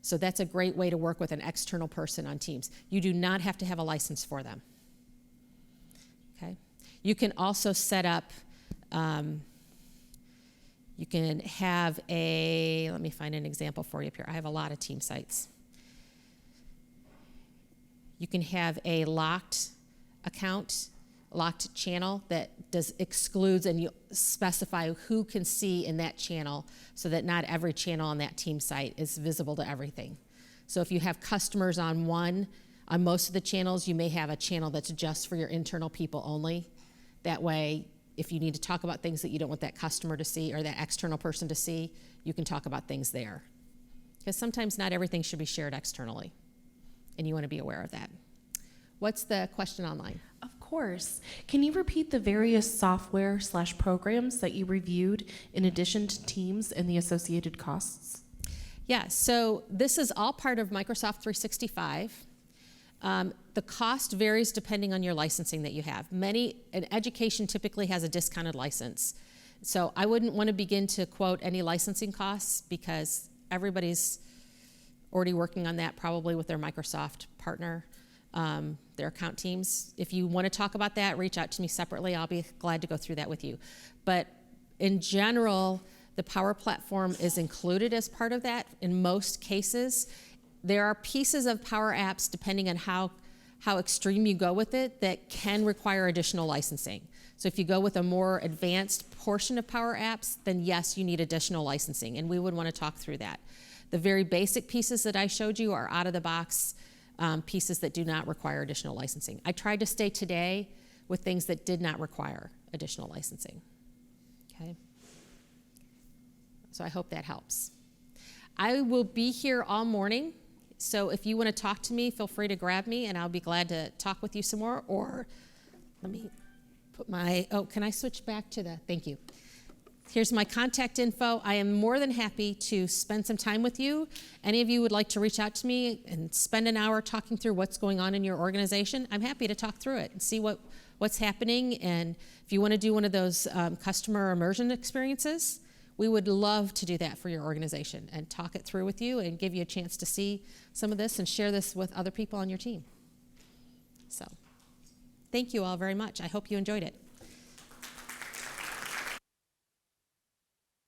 So that's a great way to work with an external person on Teams. You do not have to have a license for them. Okay? You can also set up, you can have let me find an example for you up here. I have a lot of team sites. You can have a locked account, locked channel that excludes, and you specify who can see in that channel so that not every channel on that team site is visible to everything. So if you have customers on most of the channels, you may have a channel that's just for your internal people only. That way, if you need to talk about things that you don't want that customer to see or that external person to see, you can talk about things there. Because sometimes not everything should be shared externally, and you want to be aware of that. What's the question online? Of course. Can you repeat the various software/programs that you reviewed in addition to Teams and the associated costs? Yeah, so this is all part of Microsoft 365. The cost varies depending on your licensing that you have. An education typically has a discounted license. So I wouldn't want to begin to quote any licensing costs because everybody's already working on that probably with their Microsoft partner, their account teams. If you want to talk about that, reach out to me separately. I'll be glad to go through that with you. But in general, the Power Platform is included as part of that in most cases. There are pieces of Power Apps, depending on how how extreme you go with it that can require additional licensing. So if you go with a more advanced portion of Powerapps, then yes, you need additional licensing, and we would want to talk through that. The very basic pieces that I showed you are out-of-the-box pieces that do not require additional licensing. I tried to stay today with things that did not require additional licensing. Okay? So I hope that helps. I will be here all morning, so if you want to talk to me, feel free to grab me, and I'll be glad to talk with you some more. Or let me put my, can I switch back to the, thank you. Here's my contact info. I am more than happy to spend some time with you. Any of you would like to reach out to me and spend an hour talking through what's going on in your organization, I'm happy to talk through it and see what's happening. And if you want to do one of those customer immersion experiences, we would love to do that for your organization and talk it through with you and give you a chance to see some of this and share this with other people on your team. So, thank you all very much. I hope you enjoyed it.